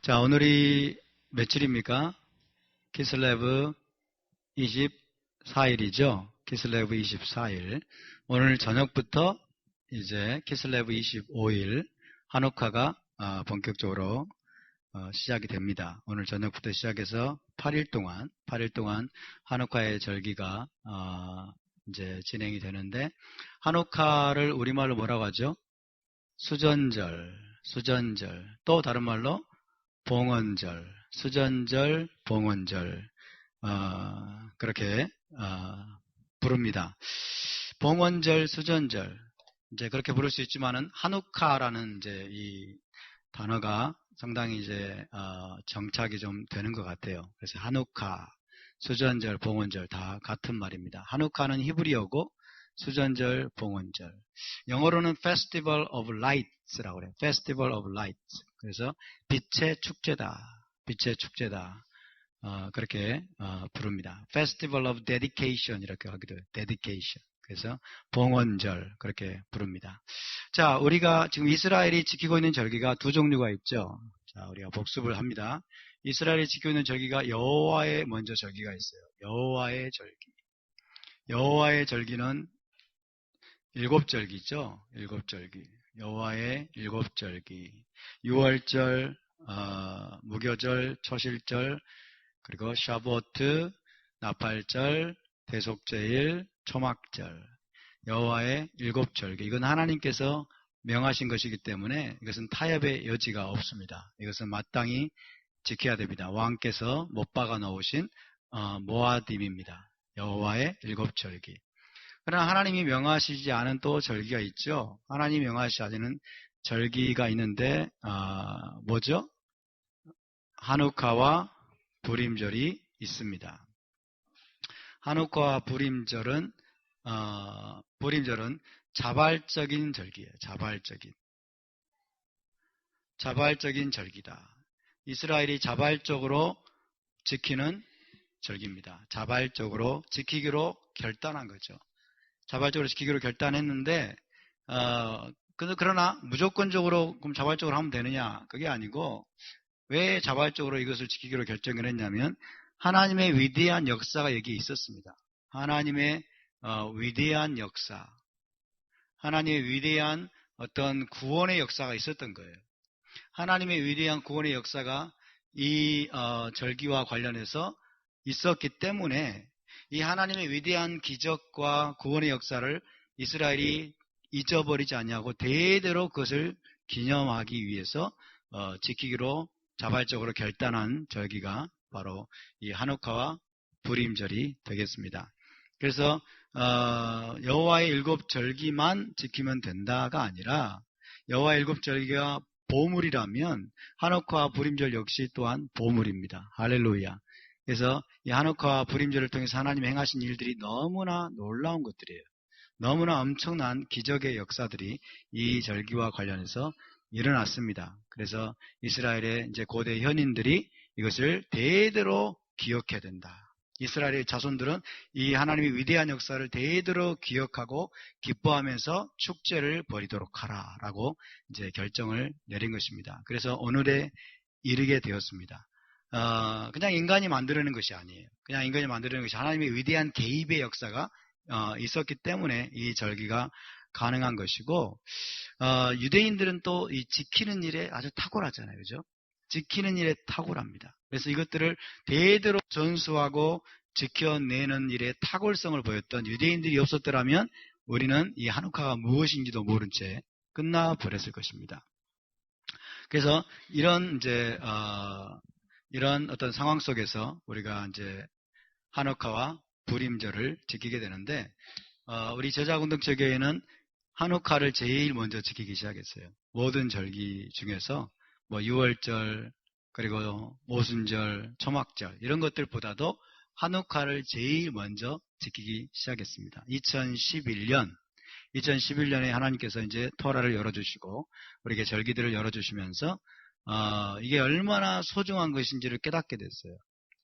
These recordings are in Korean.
자, 오늘이 며칠입니까? 키슬레브 24일이죠. 키슬레브 24일. 오늘 저녁부터 이제 키슬레브 25일 한우카가 본격적으로 시작이 됩니다. 오늘 저녁부터 시작해서 8일 동안 한우카의 절기가 이제 진행이 되는데, 한우카를 우리말로 뭐라고 하죠? 수전절, 또 다른 말로 봉헌절, 수전절, 봉헌절, 그렇게 부릅니다. 봉헌절, 수전절, 이제 그렇게 부를 수 있지만은 한우카라는 이제 이 단어가 상당히 이제 정착이 좀 되는 것 같아요. 그래서 한우카, 수전절, 봉헌절 다 같은 말입니다. 한우카는 히브리어고 수전절, 봉헌절. 영어로는 Festival of Lights라고 그래요. Festival of Lights. 그래서 빛의 축제다. 그렇게 부릅니다. Festival of Dedication 이렇게 하기도 해요. Dedication. 그래서 봉헌절 그렇게 부릅니다. 자, 우리가 지금 이스라엘이 지키고 있는 절기가 두 종류가 있죠. 자, 우리가 복습을 합니다. 이스라엘이 지키고 있는 절기가 여호와의 먼저 절기가 있어요. 여호와의 절기. 여호와의 절기는 일곱 절기죠. 일곱 절기. 여호와의 일곱 절기. 유월절, 무교절, 초실절, 그리고 샤보트, 나팔절, 대속제일, 초막절. 여호와의 일곱 절기. 이건 하나님께서 명하신 것이기 때문에 이것은 타협의 여지가 없습니다. 이것은 마땅히 지켜야 됩니다. 왕께서 못 박아 놓으신 모아딤입니다. 여호와의 일곱 절기. 그러나 하나님이 명하시지 않은 또 절기가 있죠. 하나님이 명하시지 않은 절기가 있는데 뭐죠? 한우카와 부림절이 있습니다. 한우카와 부림절은 자발적인 절기예요. 자발적인 절기다. 이스라엘이 자발적으로 지키는 절기입니다. 자발적으로 지키기로 결단한 거죠. 자발적으로 지키기로 결단했는데, 그러나 무조건적으로 그럼 자발적으로 하면 되느냐? 그게 아니고, 왜 자발적으로 이것을 지키기로 결정을 했냐면, 하나님의 위대한 역사가 여기에 있었습니다. 하나님의 위대한 역사, 하나님의 위대한 어떤 구원의 역사가 있었던 거예요. 하나님의 위대한 구원의 역사가 이 절기와 관련해서 있었기 때문에 이 하나님의 위대한 기적과 구원의 역사를 이스라엘이 잊어버리지 않냐고 대대로 그것을 기념하기 위해서 지키기로 자발적으로 결단한 절기가 바로 이 한우카와 부림절이 되겠습니다. 그래서 여호와의 일곱 절기만 지키면 된다가 아니라 여호와의 일곱 절기가 보물이라면 한우카와 부림절 역시 또한 보물입니다. 할렐루야. 그래서 이 한우카와 부림절을 통해서 하나님이 행하신 일들이 너무나 놀라운 것들이에요. 너무나 엄청난 기적의 역사들이 이 절기와 관련해서 일어났습니다. 그래서 이스라엘의 이제 고대 현인들이 이것을 대대로 기억해야 된다. 이스라엘의 자손들은 이 하나님의 위대한 역사를 대대로 기억하고 기뻐하면서 축제를 벌이도록 하라라고 이제 결정을 내린 것입니다. 그래서 오늘에 이르게 되었습니다. 그냥 인간이 만들어낸 것이 아니에요. 그냥 인간이 만들어낸 것이 하나님의 위대한 개입의 역사가 있었기 때문에 이 절기가 가능한 것이고, 유대인들은 또 이 지키는 일에 아주 탁월하잖아요. 그죠? 지키는 일에 탁월합니다. 그래서 이것들을 대대로 전수하고 지켜내는 일에 탁월성을 보였던 유대인들이 없었더라면 우리는 이 한우카가 무엇인지도 모른 채 끝나버렸을 것입니다. 그래서 이런 어떤 상황 속에서 우리가 이제 한우카와 부림절을 지키게 되는데, 우리 제자공동체교회는 한우카를 제일 먼저 지키기 시작했어요. 모든 절기 중에서 뭐 유월절, 그리고 모순절, 초막절 이런 것들보다도 한우카를 제일 먼저 지키기 시작했습니다. 2011년에 하나님께서 이제 토라를 열어주시고 우리에게 절기들을 열어주시면서 이게 얼마나 소중한 것인지를 깨닫게 됐어요.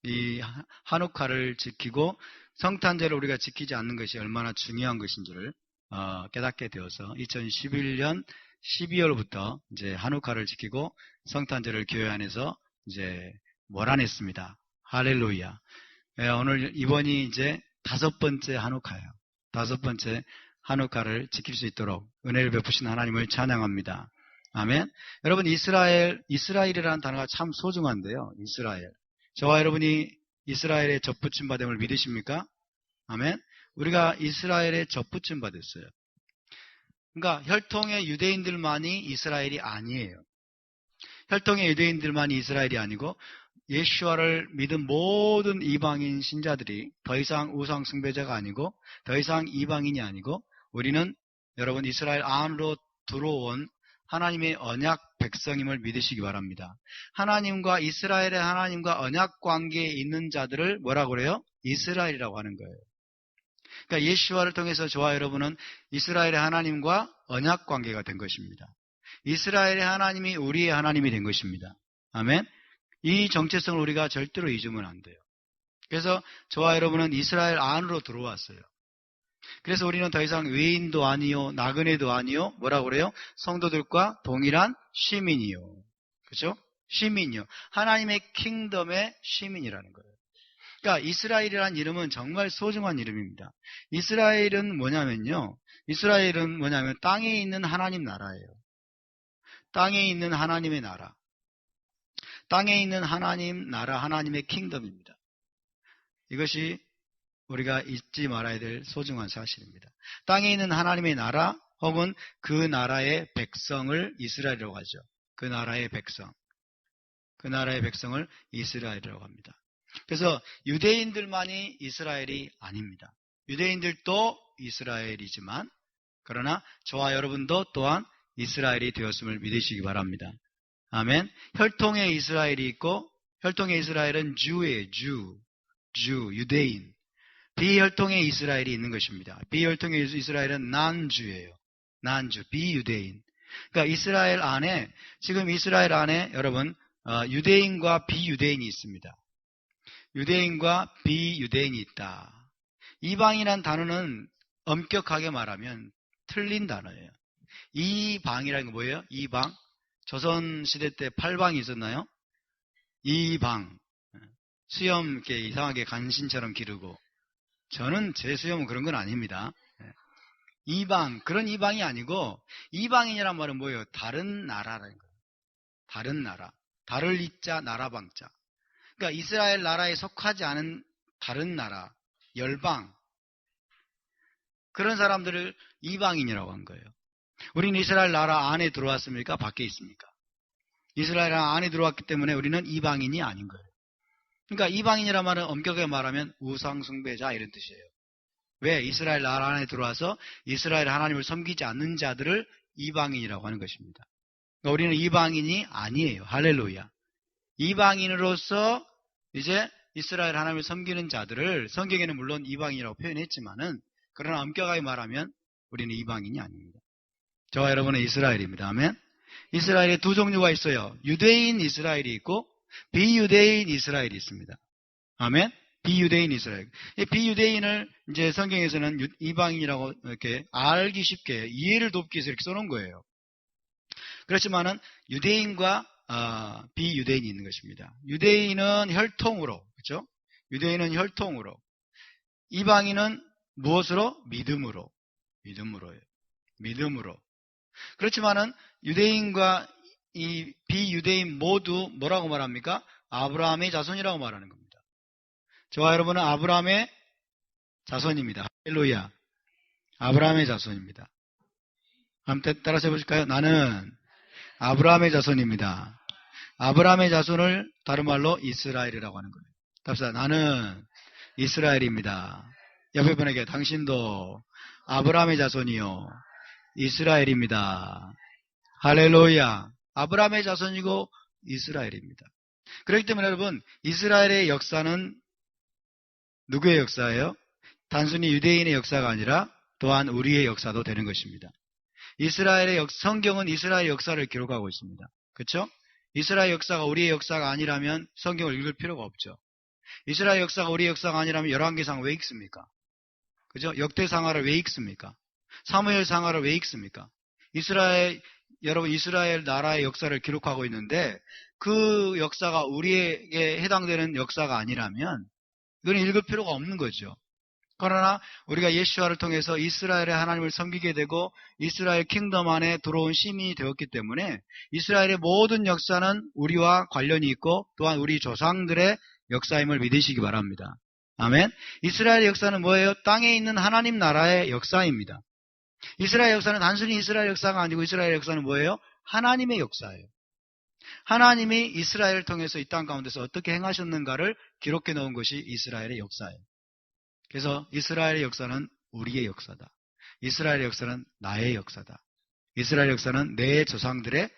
이 한우카를 지키고 성탄절을 우리가 지키지 않는 것이 얼마나 중요한 것인지를 깨닫게 되어서 2011년 12월부터 이제 한우카를 지키고 성탄절을 교회 안에서 이제 몰아냈습니다. 할렐루야. 오늘 이번이 이제 5번째 한우카예요. 5번째 한우카를 지킬 수 있도록 은혜를 베푸신 하나님을 찬양합니다. 아멘. 여러분, 이스라엘이라는 단어가 참 소중한데요. 이스라엘. 저와 여러분이 이스라엘의 접붙임 받음을 믿으십니까? 아멘. 우리가 이스라엘의 접붙임 받았어요. 그러니까 혈통의 유대인들만이 이스라엘이 아니에요. 혈통의 유대인들만이 이스라엘이 아니고 예수와를 믿은 모든 이방인 신자들이 더 이상 우상 숭배자가 아니고 더 이상 이방인이 아니고 우리는 여러분 이스라엘 안으로 들어온 하나님의 언약 백성임을 믿으시기 바랍니다. 하나님과 이스라엘의 하나님과 언약 관계에 있는 자들을 뭐라고 그래요? 이스라엘이라고 하는 거예요. 그러니까 예수와를 통해서 저와 여러분은 이스라엘의 하나님과 언약 관계가 된 것입니다. 이스라엘의 하나님이 우리의 하나님이 된 것입니다. 아멘. 이 정체성을 우리가 절대로 잊으면 안 돼요. 그래서 저와 여러분은 이스라엘 안으로 들어왔어요. 그래서 우리는 더 이상 외인도 아니요, 나그네도 아니요, 뭐라고 그래요? 성도들과 동일한 시민이요. 그렇죠? 시민이요. 하나님의 킹덤의 시민이라는 거예요. 그러니까 이스라엘이라는 이름은 정말 소중한 이름입니다. 이스라엘은 뭐냐면 땅에 있는 하나님 나라예요. 땅에 있는 하나님의 나라. 땅에 있는 하나님 나라, 하나님의 킹덤입니다. 이것이 우리가 잊지 말아야 될 소중한 사실입니다. 땅에 있는 하나님의 나라 혹은 그 나라의 백성을 이스라엘이라고 하죠. 그 나라의 백성. 그 나라의 백성을 이스라엘이라고 합니다. 그래서 유대인들만이 이스라엘이 아닙니다. 유대인들도 이스라엘이지만 그러나 저와 여러분도 또한 이스라엘이 되었음을 믿으시기 바랍니다. 아멘. 혈통의 이스라엘이 있고 혈통의 이스라엘은 주예요. 유대인. 비혈통의 이스라엘이 있는 것입니다. 비혈통의 이스라엘은 난주예요. 난주, 비유대인. 그러니까 지금 이스라엘 안에 여러분 유대인과 비유대인이 있습니다. 유대인과 비유대인이 있다. 이방이란 단어는 엄격하게 말하면 틀린 단어예요. 이방이라는 게 뭐예요? 이방. 조선시대 때 8방이 있었나요? 이방. 수염 이렇게 이상하게 간신처럼 기르고. 저는 제 수염은 그런 건 아닙니다. 이방, 그런 이방이 아니고 이방인이란 말은 뭐예요? 다른 나라라는 거예요. 다른 나라. 다를 이자 나라방자. 그러니까 이스라엘 나라에 속하지 않은 다른 나라, 열방. 그런 사람들을 이방인이라고 한 거예요. 우리는 이스라엘 나라 안에 들어왔습니까? 밖에 있습니까? 이스라엘 안에 들어왔기 때문에 우리는 이방인이 아닌 거예요. 그러니까 이방인이란 말은 엄격하게 말하면 우상숭배자 이런 뜻이에요. 왜? 이스라엘 나라 안에 들어와서 이스라엘 하나님을 섬기지 않는 자들을 이방인이라고 하는 것입니다. 그러니까 우리는 이방인이 아니에요. 할렐루야. 이방인으로서 이제 이스라엘 하나님을 섬기는 자들을 성경에는 물론 이방인이라고 표현했지만은 그러나 엄격하게 말하면 우리는 이방인이 아닙니다. 저와 여러분은 이스라엘입니다. 아멘. 이스라엘에 두 종류가 있어요. 유대인 이스라엘이 있고 비유대인 이스라엘이 있습니다. 아멘. 비유대인 이스라엘. 이 비유대인을 이제 성경에서는 이방인이라고 이렇게 알기 쉽게 이해를 돕기 위해서 이렇게 써놓은 거예요. 그렇지만은 유대인과 비유대인이 있는 것입니다. 유대인은 혈통으로, 그렇죠? 유대인은 혈통으로. 이방인은 무엇으로? 믿음으로요. 믿음으로. 그렇지만은 유대인과 이 비유대인 모두 뭐라고 말합니까? 아브라함의 자손이라고 말하는 겁니다. 저와 여러분은 아브라함의 자손입니다. 할렐루야. 아브라함의 자손입니다. 한번 따라서 해보실까요? 나는 아브라함의 자손입니다. 아브라함의 자손을 다른 말로 이스라엘이라고 하는 거예요. 답시다. 나는 이스라엘입니다. 옆에 분에게 당신도 아브라함의 자손이요 이스라엘입니다. 할렐루야. 아브라함의 자손이고 이스라엘입니다. 그렇기 때문에 여러분, 이스라엘의 역사는 누구의 역사예요? 단순히 유대인의 역사가 아니라 또한 우리의 역사도 되는 것입니다. 성경은 이스라엘 역사를 기록하고 있습니다. 그렇죠? 이스라엘 역사가 우리의 역사가 아니라면 성경을 읽을 필요가 없죠. 이스라엘 역사가 우리의 역사가 아니라면 열왕기상 왜 읽습니까? 그죠? 역대상하를 왜 읽습니까? 사무엘상하를 왜 읽습니까? 이스라엘 여러분 이스라엘 나라의 역사를 기록하고 있는데 그 역사가 우리에게 해당되는 역사가 아니라면 이건 읽을 필요가 없는 거죠. 그러나 우리가 예수와를 통해서 이스라엘의 하나님을 섬기게 되고 이스라엘 킹덤 안에 들어온 시민이 되었기 때문에 이스라엘의 모든 역사는 우리와 관련이 있고 또한 우리 조상들의 역사임을 믿으시기 바랍니다. 아멘. 이스라엘의 역사는 뭐예요? 땅에 있는 하나님 나라의 역사입니다. 이스라엘 역사는 단순히 이스라엘 역사가 아니고 이스라엘 역사는 뭐예요? 하나님의 역사예요. 하나님이 이스라엘을 통해서 이 땅 가운데서 어떻게 행하셨는가를 기록해 놓은 것이 이스라엘의 역사예요. 그래서 이스라엘의 역사는 우리의 역사다. 이스라엘의 역사는 나의 역사다. 이스라엘 역사는 내 조상들의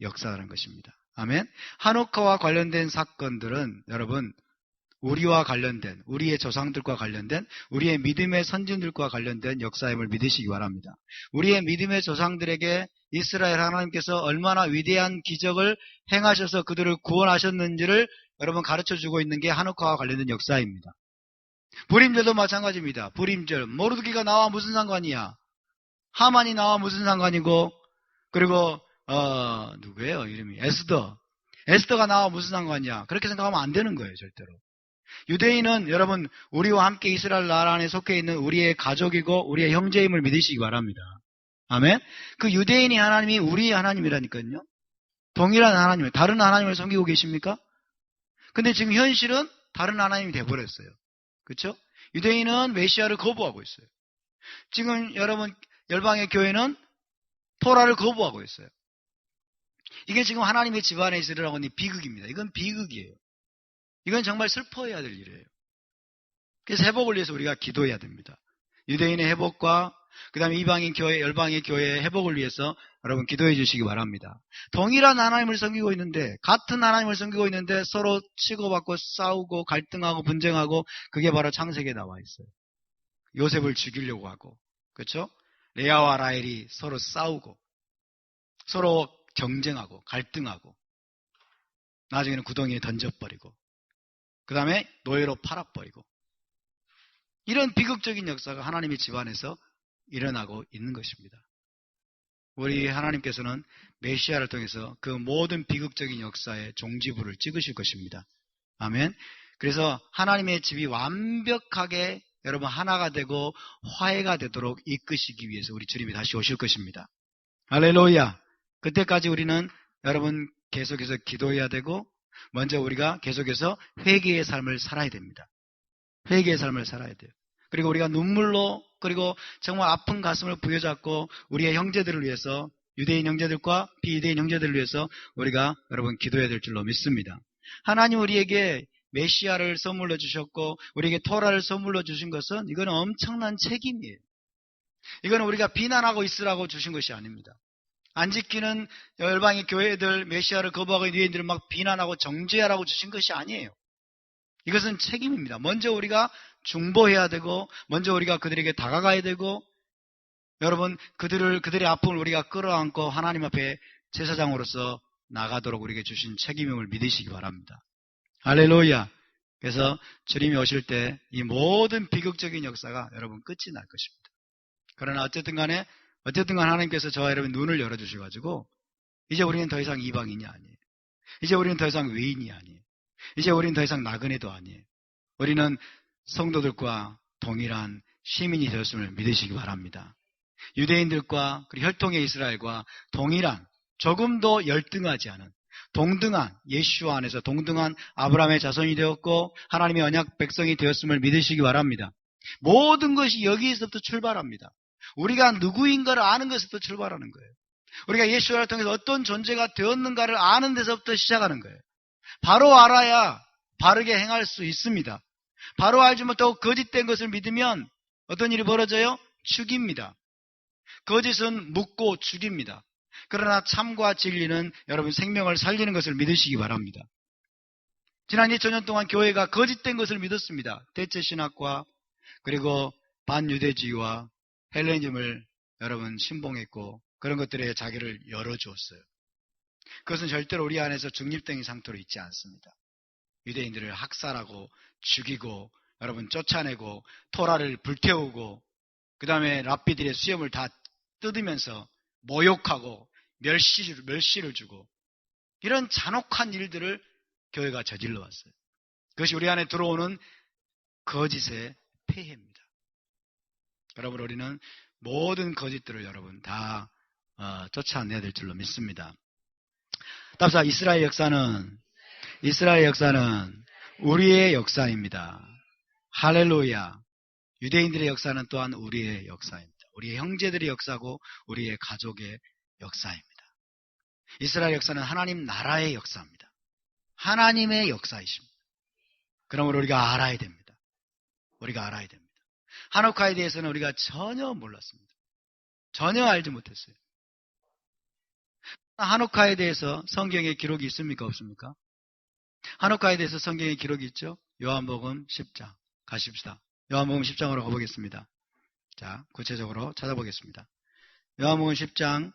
역사라는 것입니다. 아멘. 하누카와 관련된 사건들은 여러분 우리와 관련된, 우리의 조상들과 관련된, 우리의 믿음의 선진들과 관련된 역사임을 믿으시기 바랍니다. 우리의 믿음의 조상들에게 이스라엘 하나님께서 얼마나 위대한 기적을 행하셔서 그들을 구원하셨는지를 여러분 가르쳐주고 있는 게 하누카와 관련된 역사입니다. 불임절도 마찬가지입니다. 불임절, 모르드기가 나와 무슨 상관이야? 하만이 나와 무슨 상관이고, 그리고 누구예요? 이름이 에스더가 나와 무슨 상관이야? 그렇게 생각하면 안 되는 거예요, 절대로. 유대인은 여러분 우리와 함께 이스라엘 나라 안에 속해 있는 우리의 가족이고 우리의 형제임을 믿으시기 바랍니다. 아멘. 그 유대인이 하나님이 우리의 하나님이라니까요. 동일한 하나님을, 다른 하나님을 섬기고 계십니까? 근데 지금 현실은 다른 하나님이 돼버렸어요. 그렇죠? 유대인은 메시아를 거부하고 있어요. 지금 여러분 열방의 교회는 토라를 거부하고 있어요. 이게 지금 하나님의 집안에서 일어나고 있는 비극입니다. 이건 비극이에요. 이건 정말 슬퍼해야 될 일이에요. 그래서 회복을 위해서 우리가 기도해야 됩니다. 유대인의 회복과 그 다음에 이방인 교회, 열방의 교회의 회복을 위해서 여러분 기도해 주시기 바랍니다. 동일한 하나님을 섬기고 있는데, 같은 하나님을 섬기고 있는데 서로 치고받고 싸우고 갈등하고 분쟁하고, 그게 바로 창세기에 나와 있어요. 요셉을 죽이려고 하고, 그렇죠? 레아와 라헬이 서로 싸우고 서로 경쟁하고 갈등하고 나중에는 구덩이에 던져버리고 그 다음에 노예로 팔아버리고, 이런 비극적인 역사가 하나님의 집안에서 일어나고 있는 것입니다. 우리 하나님께서는 메시아를 통해서 그 모든 비극적인 역사의 종지부를 찍으실 것입니다. 아멘. 그래서 하나님의 집이 완벽하게 여러분 하나가 되고 화해가 되도록 이끄시기 위해서 우리 주님이 다시 오실 것입니다. 할렐루야. 그때까지 우리는 여러분 계속해서 기도해야 되고, 먼저 우리가 계속해서 회개의 삶을 살아야 됩니다. 회개의 삶을 살아야 돼요. 그리고 우리가 눈물로, 그리고 정말 아픈 가슴을 부여잡고 우리의 형제들을 위해서, 유대인 형제들과 비유대인 형제들을 위해서 우리가 여러분 기도해야 될 줄로 믿습니다. 하나님 우리에게 메시아를 선물로 주셨고 우리에게 토라를 선물로 주신 것은 이건 엄청난 책임이에요. 이건 우리가 비난하고 있으라고 주신 것이 아닙니다. 안 지키는 열방의 교회들, 메시아를 거부하고 유대인들을 막 비난하고 정죄하라고 주신 것이 아니에요. 이것은 책임입니다. 먼저 우리가 중보해야 되고, 먼저 우리가 그들에게 다가가야 되고, 여러분 그들의 아픔을 우리가 끌어안고 하나님 앞에 제사장으로서 나가도록 우리에게 주신 책임임을 믿으시기 바랍니다. 할렐루야. 그래서 주님이 오실 때 이 모든 비극적인 역사가 여러분 끝이 날 것입니다. 그러나 어쨌든 간에 하나님께서 저와 여러분 눈을 열어주셔가지고 이제 우리는 더 이상 이방인이 아니에요. 이제 우리는 더 이상 외인이 아니에요. 이제 우리는 더 이상 나그네도 아니에요. 우리는 성도들과 동일한 시민이 되었음을 믿으시기 바랍니다. 유대인들과 그리고 혈통의 이스라엘과 동일한, 조금도 열등하지 않은, 동등한, 예수와 안에서 동등한 아브라함의 자손이 되었고 하나님의 언약 백성이 되었음을 믿으시기 바랍니다. 모든 것이 여기에서부터 출발합니다. 우리가 누구인가를 아는 것에서부터 출발하는 거예요. 우리가 예수를 통해서 어떤 존재가 되었는가를 아는 데서부터 시작하는 거예요. 바로 알아야 바르게 행할 수 있습니다. 바로 알지 못하고 거짓된 것을 믿으면 어떤 일이 벌어져요? 죽입니다. 거짓은 묻고 죽입니다. 그러나 참과 진리는 여러분 생명을 살리는 것을 믿으시기 바랍니다. 지난 2000년 동안 교회가 거짓된 것을 믿었습니다. 대체신학과 그리고 반유대주의와 헬레니즘을 여러분 신봉했고 그런 것들에 자기를 열어주었어요. 그것은 절대로 우리 안에서 중립된 상태로 있지 않습니다. 유대인들을 학살하고 죽이고 여러분 쫓아내고 토라를 불태우고 그 다음에 랍비들의 수염을 다 뜯으면서 모욕하고 멸시를 주고 이런 잔혹한 일들을 교회가 저질러 왔어요. 그것이 우리 안에 들어오는 거짓의 폐해입니다. 여러분, 우리는 모든 거짓들을 여러분 다 쫓아내야 될 줄로 믿습니다. 답사, 이스라엘 역사는 우리의 역사입니다. 할렐루야. 유대인들의 역사는 또한 우리의 역사입니다. 우리의 형제들의 역사고 우리의 가족의 역사입니다. 이스라엘 역사는 하나님 나라의 역사입니다. 하나님의 역사이십니다. 그러므로 우리가 알아야 됩니다. 하누카에 대해서는 우리가 전혀 몰랐습니다. 전혀 알지 못했어요. 하누카에 대해서 성경에 기록이 있습니까? 없습니까? 하누카에 대해서 성경에 기록이 있죠? 요한복음 10장 가십시다. 요한복음 10장으로 가보겠습니다. 자, 구체적으로 찾아보겠습니다. 요한복음 10장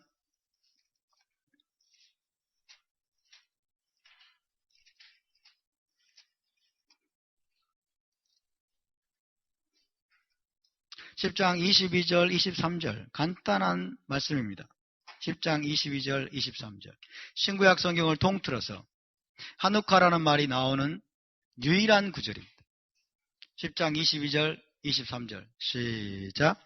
22절, 23절 간단한 말씀입니다. 10장 22절, 23절 신구약 성경을 통틀어서 하누카라는 말이 나오는 유일한 구절입니다. 10장 22절, 23절 시작.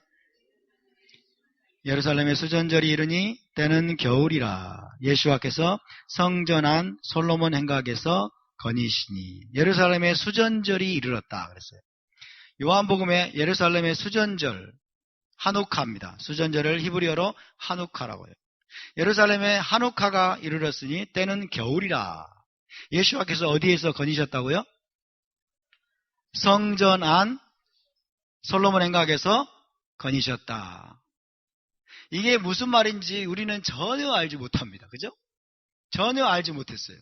예루살렘의 수전절이 이르니 때는 겨울이라 예수와께서 성전 안 솔로몬 행각에서 거니시니 예루살렘의 수전절이 이르렀다 그랬어요. 요한복음에 예루살렘의 수전절 하누카입니다. 수전절을 히브리어로 하누카라고 해요. 예루살렘의 하누카가 이르렀으니 때는 겨울이라. 예수와께서 어디에서 거니셨다고요? 성전 안 솔로몬 행각에서 거니셨다. 이게 무슨 말인지 우리는 전혀 알지 못합니다. 그죠? 전혀 알지 못했어요.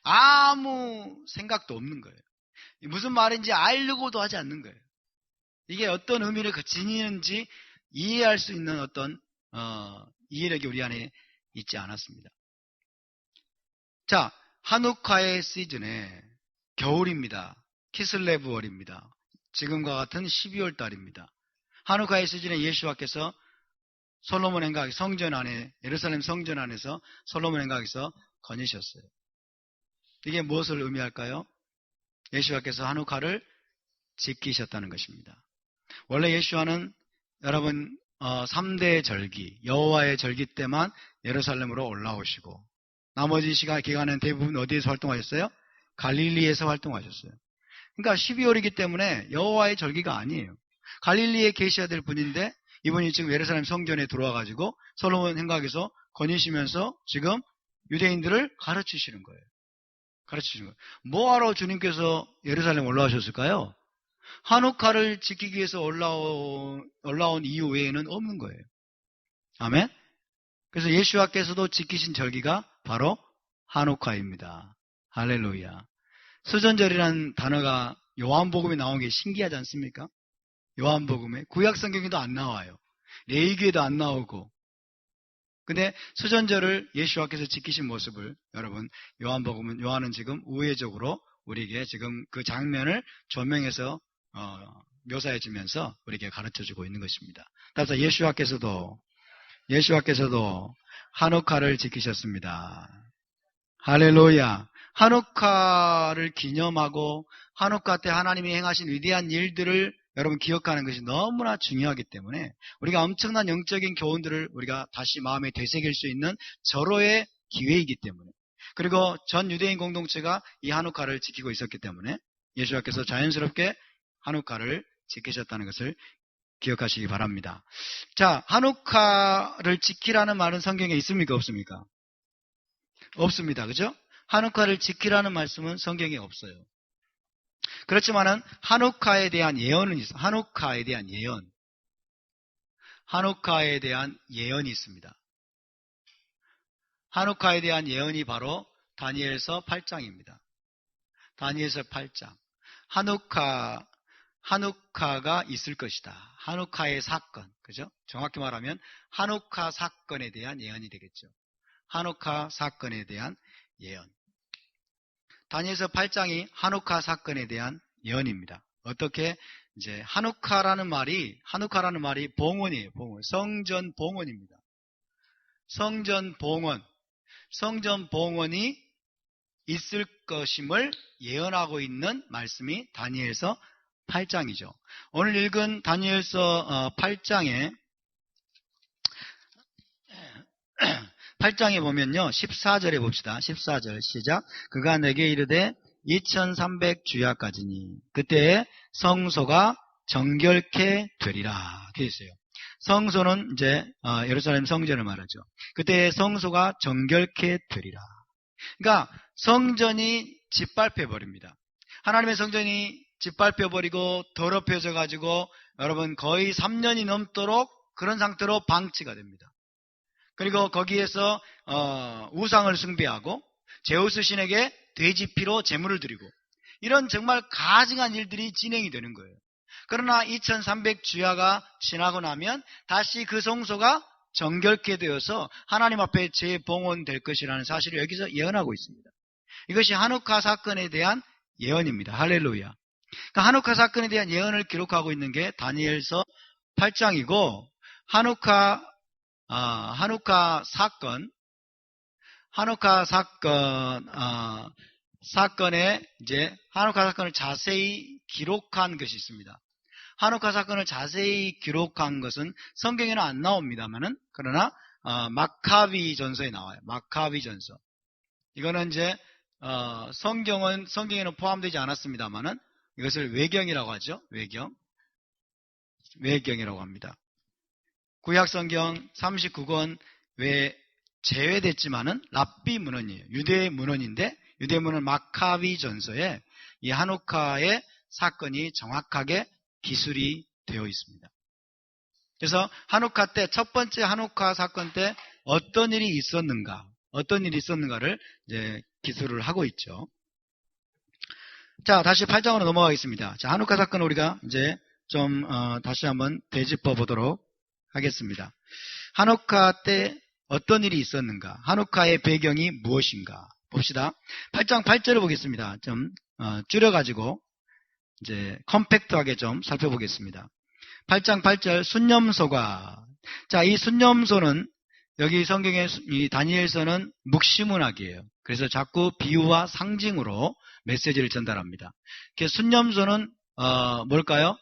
아무 생각도 없는 거예요. 무슨 말인지 알려고도 하지 않는 거예요. 이게 어떤 의미를 지니는지 이해할 수 있는 어떤 이해력이 우리 안에 있지 않았습니다. 자, 하누카의 시즌에 겨울입니다. 키슬레브월입니다. 지금과 같은 12월 달입니다. 하누카의 시즌에 예수와께서 솔로몬 행각 성전 안에 예루살렘 성전 안에서 솔로몬 행각에서 거니셨어요. 이게 무엇을 의미할까요? 예수와께서 하누카를 지키셨다는 것입니다. 원래 예수와는 여러분 3대 절기, 여호와의 절기 때만 예루살렘으로 올라오시고 나머지 기간은 대부분 어디에서 활동하셨어요? 갈릴리에서 활동하셨어요. 그러니까 12월이기 때문에 여호와의 절기가 아니에요. 갈릴리에 계셔야 될 분인데 이분이 지금 예루살렘 성전에 들어와가지고 솔로몬 행각에서 거니시면서 지금 유대인들을 가르치시는 거예요. 뭐하러 주님께서 예루살렘 올라오셨을까요? 하누카를 지키기 위해서 올라온 이유 외에는 없는 거예요. 아멘? 그래서 예수와께서도 지키신 절기가 바로 하누카입니다. 할렐루야. 수전절이라는 단어가 요한복음에 나온 게 신기하지 않습니까? 요한복음에 구약 성경에도 안 나와요. 레위기에도 안 나오고. 근데 수전절을 예수와께서 지키신 모습을 여러분 요한은 지금 우회적으로 우리에게 지금 그 장면을 조명해서 묘사해 주면서 우리에게 가르쳐주고 있는 것입니다. 따라서 예수와께서도 하누카를 지키셨습니다. 할렐루야. 하누카를 기념하고 하누카 때 하나님이 행하신 위대한 일들을 여러분 기억하는 것이 너무나 중요하기 때문에 우리가 엄청난 영적인 교훈들을 우리가 다시 마음에 되새길 수 있는 절호의 기회이기 때문에 그리고 전 유대인 공동체가 이 하누카를 지키고 있었기 때문에 예수님께서 자연스럽게 하누카를 지키셨다는 것을 기억하시기 바랍니다. 자, 하누카를 지키라는 말은 성경에 있습니까? 없습니까? 없습니다. 그죠? 하누카를 지키라는 말씀은 성경에 없어요. 그렇지만은 하누카에 대한 예언은 있어요. 하누카에 대한 예언이 있습니다. 하누카에 대한 예언이 바로 다니엘서 8장입니다. 다니엘서 8장. 하누카가 있을 것이다. 하누카의 사건. 그죠? 정확히 말하면 하누카 사건에 대한 예언이 되겠죠. 하누카 사건에 대한 예언. 다니엘서 8장이 하누카 사건에 대한 예언입니다. 어떻게 이제 하누카라는 말이 봉헌이에요. 봉헌. 성전 봉헌입니다. 성전 봉헌이 있을 것임을 예언하고 있는 말씀이 다니엘서 8장이죠. 오늘 읽은 다니엘서 8장에 보면요. 14절에 봅시다. 14절 시작. 그가 내게 이르되 2300주야까지니 그때에 성소가 정결케 되리라. 되어 있어요. 성소는 이제 예루살렘 성전을 말하죠. 그때에 성소가 정결케 되리라. 그러니까 성전이 짓밟혀 버립니다. 하나님의 성전이 짓밟혀 버리고 더럽혀져 가지고 여러분 거의 3년이 넘도록 그런 상태로 방치가 됩니다. 그리고 거기에서 우상을 숭배하고 제우스 신에게 돼지피로 제물을 드리고 이런 정말 가증한 일들이 진행이 되는 거예요. 그러나 2300주야가 지나고 나면 다시 그 성소가 정결케 되어서 하나님 앞에 재봉헌될 것이라는 사실을 여기서 예언하고 있습니다. 이것이 하누카 사건에 대한 예언입니다. 할렐루야. 그러니까 하누카 사건에 대한 예언을 기록하고 있는 게 다니엘서 8장이고 하누카 사건을 자세히 기록한 것이 있습니다. 하누카 사건을 자세히 기록한 것은 성경에는 안 나옵니다만은 그러나 마카비 전서에 나와요. 마카비 전서. 이거는 이제 성경에는 포함되지 않았습니다만은 이것을 외경이라고 하죠. 외경이라고 합니다. 구약 성경 39권 외에 제외됐지만은 랍비 문헌이에요. 유대 문헌인데 유대 문헌 마카비 전서에 이 하누카의 사건이 정확하게 기술이 되어 있습니다. 그래서 하누카 때 첫 번째 하누카 사건 때 어떤 일이 있었는가를 이제 기술을 하고 있죠. 자, 다시 8장으로 넘어가겠습니다. 자, 하누카 사건을 우리가 이제 좀 다시 한번 되짚어 보도록 하겠습니다. 하누카 때 어떤 일이 있었는가? 하누카의 배경이 무엇인가? 봅시다. 8장 8절을 보겠습니다. 좀 줄여가지고 이제 컴팩트하게 좀 살펴보겠습니다. 8장 8절 순념소가 자, 이 순념소는 여기 성경의 이 다니엘서는 묵시문학이에요. 그래서 자꾸 비유와 상징으로 메시지를 전달합니다. 순념소는 뭘까요?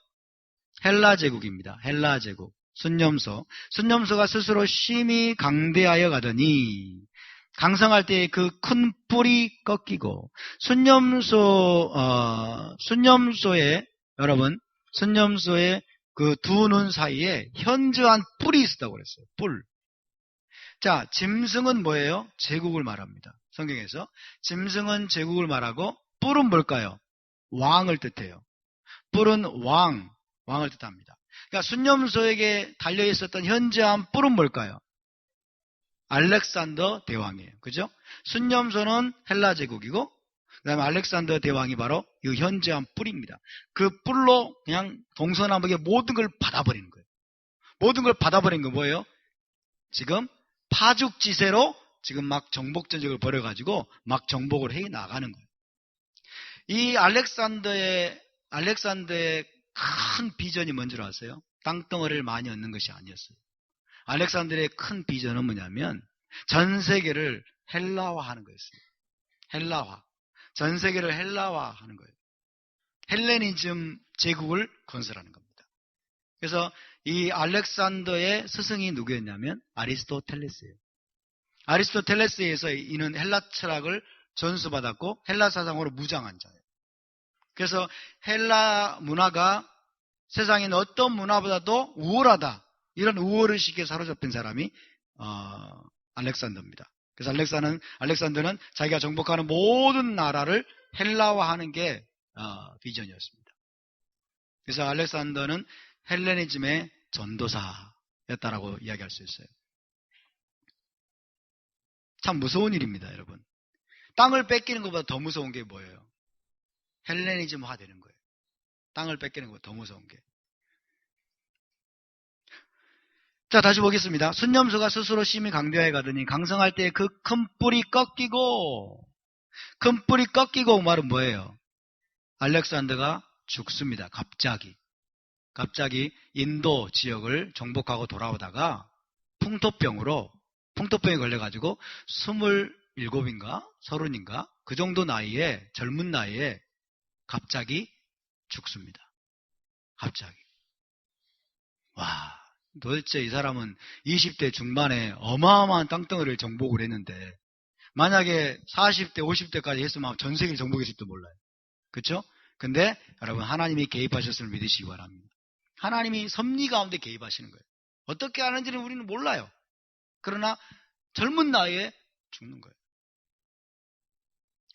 헬라 제국입니다. 헬라 제국. 순념소가 스스로 심히 강대하여 가더니 강성할 때 그 큰 뿔이 꺾이고 순념소에 그 두 눈 사이에 현저한 뿔이 있었다고 그랬어요. 뿔. 자, 짐승은 뭐예요? 제국을 말합니다. 성경에서 짐승은 제국을 말하고 뿔은 뭘까요? 왕을 뜻해요. 뿔은 왕을 뜻합니다. 그러니까 순념소에게 달려있었던 현저한 뿔은 뭘까요? 알렉산더 대왕이에요. 그죠? 순념소는 헬라 제국이고 그 다음에 알렉산더 대왕이 바로 이 현저한 뿔입니다. 그 뿔로 그냥 동서남북의 모든 걸 받아버리는 거예요. 모든 걸 받아버린 건 뭐예요? 지금 파죽지세로 지금 막 정복전쟁을 벌여가지고 막 정복을 해 나가는 거예요. 이 알렉산더의 큰 비전이 뭔 줄 아세요? 땅덩어리를 많이 얻는 것이 아니었어요. 알렉산더의 큰 비전은 뭐냐면 전 세계를 헬라화하는 거였어요. 헬라화. 전 세계를 헬라화하는 거예요. 헬레니즘 제국을 건설하는 겁니다. 그래서 이 알렉산더의 스승이 누구였냐면 아리스토텔레스예요. 아리스토텔레스에서 이는 헬라 철학을 전수받았고 헬라 사상으로 무장한 자예요. 그래서 헬라 문화가 세상인 어떤 문화보다도 우월하다. 이런 우월의식에 사로잡힌 사람이 알렉산더입니다. 그래서 알렉산더는 자기가 정복하는 모든 나라를 헬라화하는 게 비전이었습니다. 그래서 알렉산더는 헬레니즘의 전도사였다라고 이야기할 수 있어요. 참 무서운 일입니다, 여러분. 땅을 뺏기는 것보다 더 무서운 게 뭐예요? 헬레니즘화 되는 거예요. 땅을 뺏기는 것보다 더 무서운 게. 자, 다시 보겠습니다. 순념소가 스스로 심히 강대하여 가더니 강성할 때 그 큰 뿔이 꺾이고 말은 뭐예요? 알렉산더가 죽습니다. 갑자기 인도 지역을 정복하고 돌아오다가 풍토병으로 풍토병에 걸려가지고 27인가 30인가 그 정도 나이에 젊은 나이에 갑자기 죽습니다. 갑자기. 와, 도대체 이 사람은 20대 중반에 어마어마한 땅덩어리를 정복을 했는데 만약에 40대, 50대까지 했으면 전 세계를 정복했을지도 몰라요. 그렇죠? 근데 여러분 하나님이 개입하셨음을 믿으시기 바랍니다. 하나님이 섭리 가운데 개입하시는 거예요. 어떻게 하는지는 우리는 몰라요. 그러나 젊은 나이에 죽는 거예요.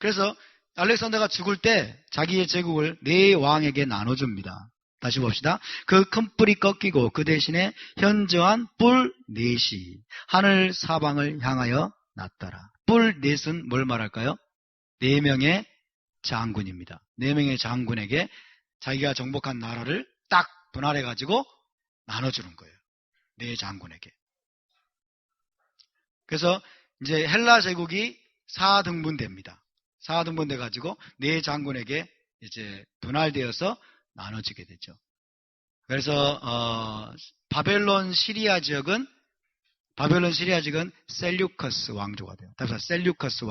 그래서 알렉산더가 죽을 때 자기의 제국을 네 왕에게 나눠줍니다. 다시 봅시다. 그 큰 뿔이 꺾이고 그 대신에 현저한 뿔 넷이 하늘 사방을 향하여 났더라. 뿔 넷은 뭘 말할까요? 4명의 장군입니다. 4명의 장군에게 자기가 정복한 나라를 딱 분할해가지고 나눠주는 거예요. 4장군에게. 그래서 이제 헬라 제국이 4등분됩니다. 4등분돼 가지고 4장군에게 이제 분할되어서 나눠지게 되죠. 그래서 바벨론 시리아 지역은 셀류커스 왕조가 돼요. 다시 셀류커스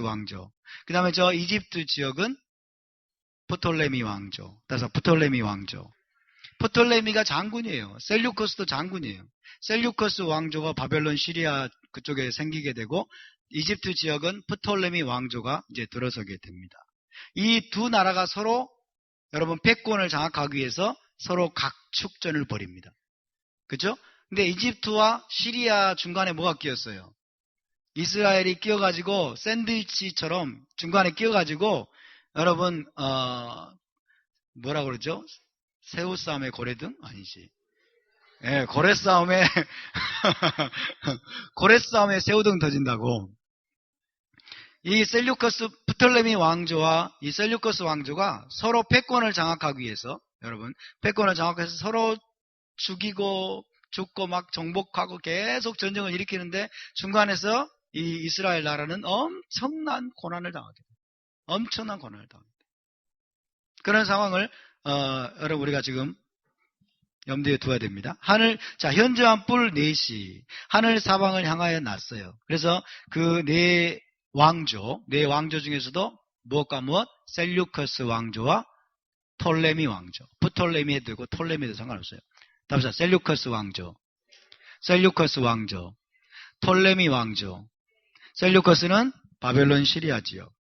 왕조. 그 다음에 저 이집트 지역은 프톨레미 왕조. 따라서 프톨레미 왕조. 프톨레미가 장군이에요. 셀류커스도 장군이에요. 셀류커스 왕조가 바벨론 시리아 그쪽에 생기게 되고 이집트 지역은 프톨레미 왕조가 이제 들어서게 됩니다. 이 두 나라가 서로 여러분 패권을 장악하기 위해서 서로 각축전을 벌입니다. 그죠? 근데 이집트와 시리아 중간에 뭐가 끼었어요? 이스라엘이 끼어가지고 샌드위치처럼 중간에 끼어가지고 여러분 뭐라 그러죠? 새우 싸움에 고래등? 아니지. 예, 고래 싸움에 새우등 터진다고. 이 셀류커스 프톨레미 왕조와 이 셀류커스 왕조가 서로 패권을 장악하기 위해서 여러분 패권을 장악해서 서로 죽이고 죽고 막 정복하고 계속 전쟁을 일으키는데 중간에서 이 이스라엘 나라는 엄청난 고난을 당하게 됩니다. 엄청난 고난을 당합니다. 그런 상황을 여러분 우리가 지금 염두에 두어야 됩니다. 현저한 뿔 넷이 하늘 사방을 향하여 났어요. 그래서 그 네 왕조 중에서도 무엇과 무엇? 셀류커스 왕조와 톨레미 왕조. 프톨레미에 들고 톨레미에도 상관없어요. 답사 셀류커스 왕조, 톨레미 왕조. 셀류커스는 바벨론 시리아 지역,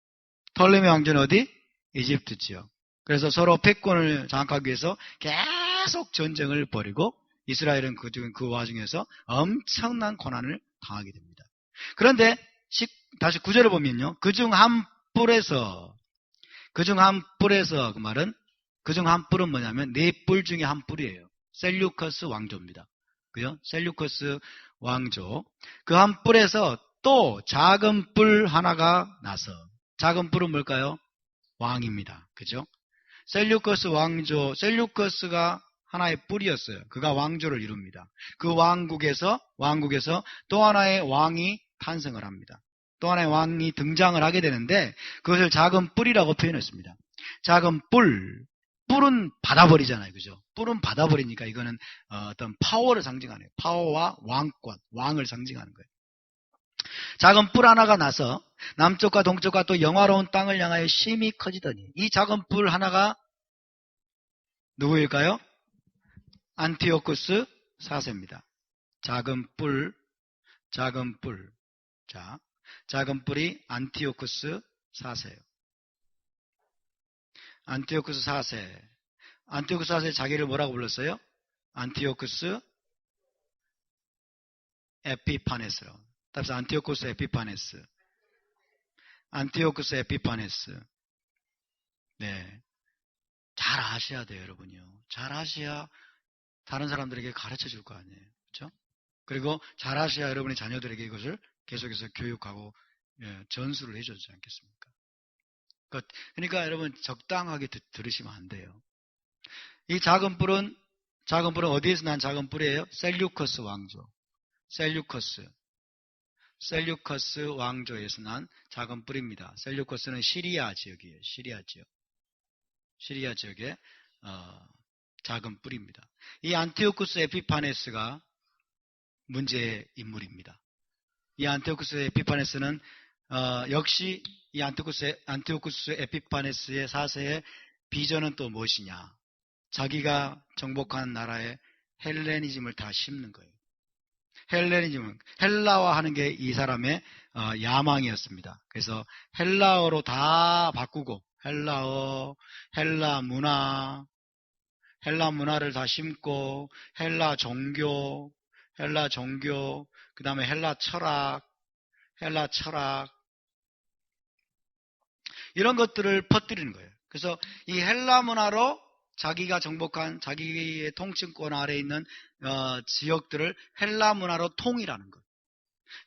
톨레미 왕조는 어디? 이집트 지역. 그래서 서로 패권을 장악하기 위해서 계속 전쟁을 벌이고 이스라엘은 그 와중에서 엄청난 고난을 당하게 됩니다. 그런데 다시 구절을 보면요. 그중 한 뿔에서 그 말은 그중 한 뿔은 뭐냐면 네 뿔 중에 한 뿔이에요. 셀류커스 왕조입니다. 그죠? 셀류커스 왕조. 그 한 뿔에서 또 작은 뿔 하나가 나서 작은 뿔은 뭘까요? 왕입니다. 그죠? 셀류커스 왕조, 셀류커스가 하나의 뿔이었어요. 그가 왕조를 이룹니다. 그 왕국에서 또 하나의 왕이 탄생을 합니다. 또 하나의 왕이 등장을 하게 되는데 그것을 작은 뿔이라고 표현했습니다. 작은 뿔은 받아버리잖아요. 그죠? 뿔은 받아버리니까 이거는 어떤 파워를 상징하네요. 파워와 왕권, 왕을 상징하는 거예요. 작은 뿔 하나가 나서 남쪽과 동쪽과 또 영화로운 땅을 향하여 심히 커지더니 이 작은 뿔 하나가 누구일까요? 안티오쿠스 4세입니다. 작은 뿔. 자, 작은 뿔이 안티오쿠스 4세예요. 안티오쿠스 4세 자기를 뭐라고 불렀어요? 안티오쿠스 에피파네스라고. 답사 안티오쿠스 에피파네스. 네. 잘 아셔야 돼요, 여러분이요. 잘 아셔야 다른 사람들에게 가르쳐 줄 거 아니에요. 그렇죠? 그리고 잘 아셔야 여러분의 자녀들에게 이것을 계속해서 교육하고 전수를 해주지 않겠습니까? 그러니까 여러분 적당하게 들으시면 안 돼요. 이 작은 뿔은 어디에서 난 작은 뿔이에요? 셀류커스 왕조. 셀류커스 왕조에서 난 작은 뿔입니다. 셀류커스는 시리아 지역이에요. 시리아 지역의 작은 뿔입니다. 이 안티오쿠스 에피파네스가 문제의 인물입니다. 이 안티오쿠스 에피파네스는 역시 이 안티오쿠스 에피파네스의 4세의 비전은 또 무엇이냐? 자기가 정복한 나라에 헬레니즘을 다 심는 거예요. 헬레니즘은 헬라화하는 게 이 사람의 야망이었습니다. 그래서 헬라어로 다 바꾸고 헬라어, 헬라 문화를 다 심고 헬라 종교, 그 다음에 헬라 철학 이런 것들을 퍼뜨리는 거예요. 그래서 이 헬라 문화로 자기가 정복한 자기의 통치권 아래에 있는 지역들을 헬라 문화로 통일하는 것,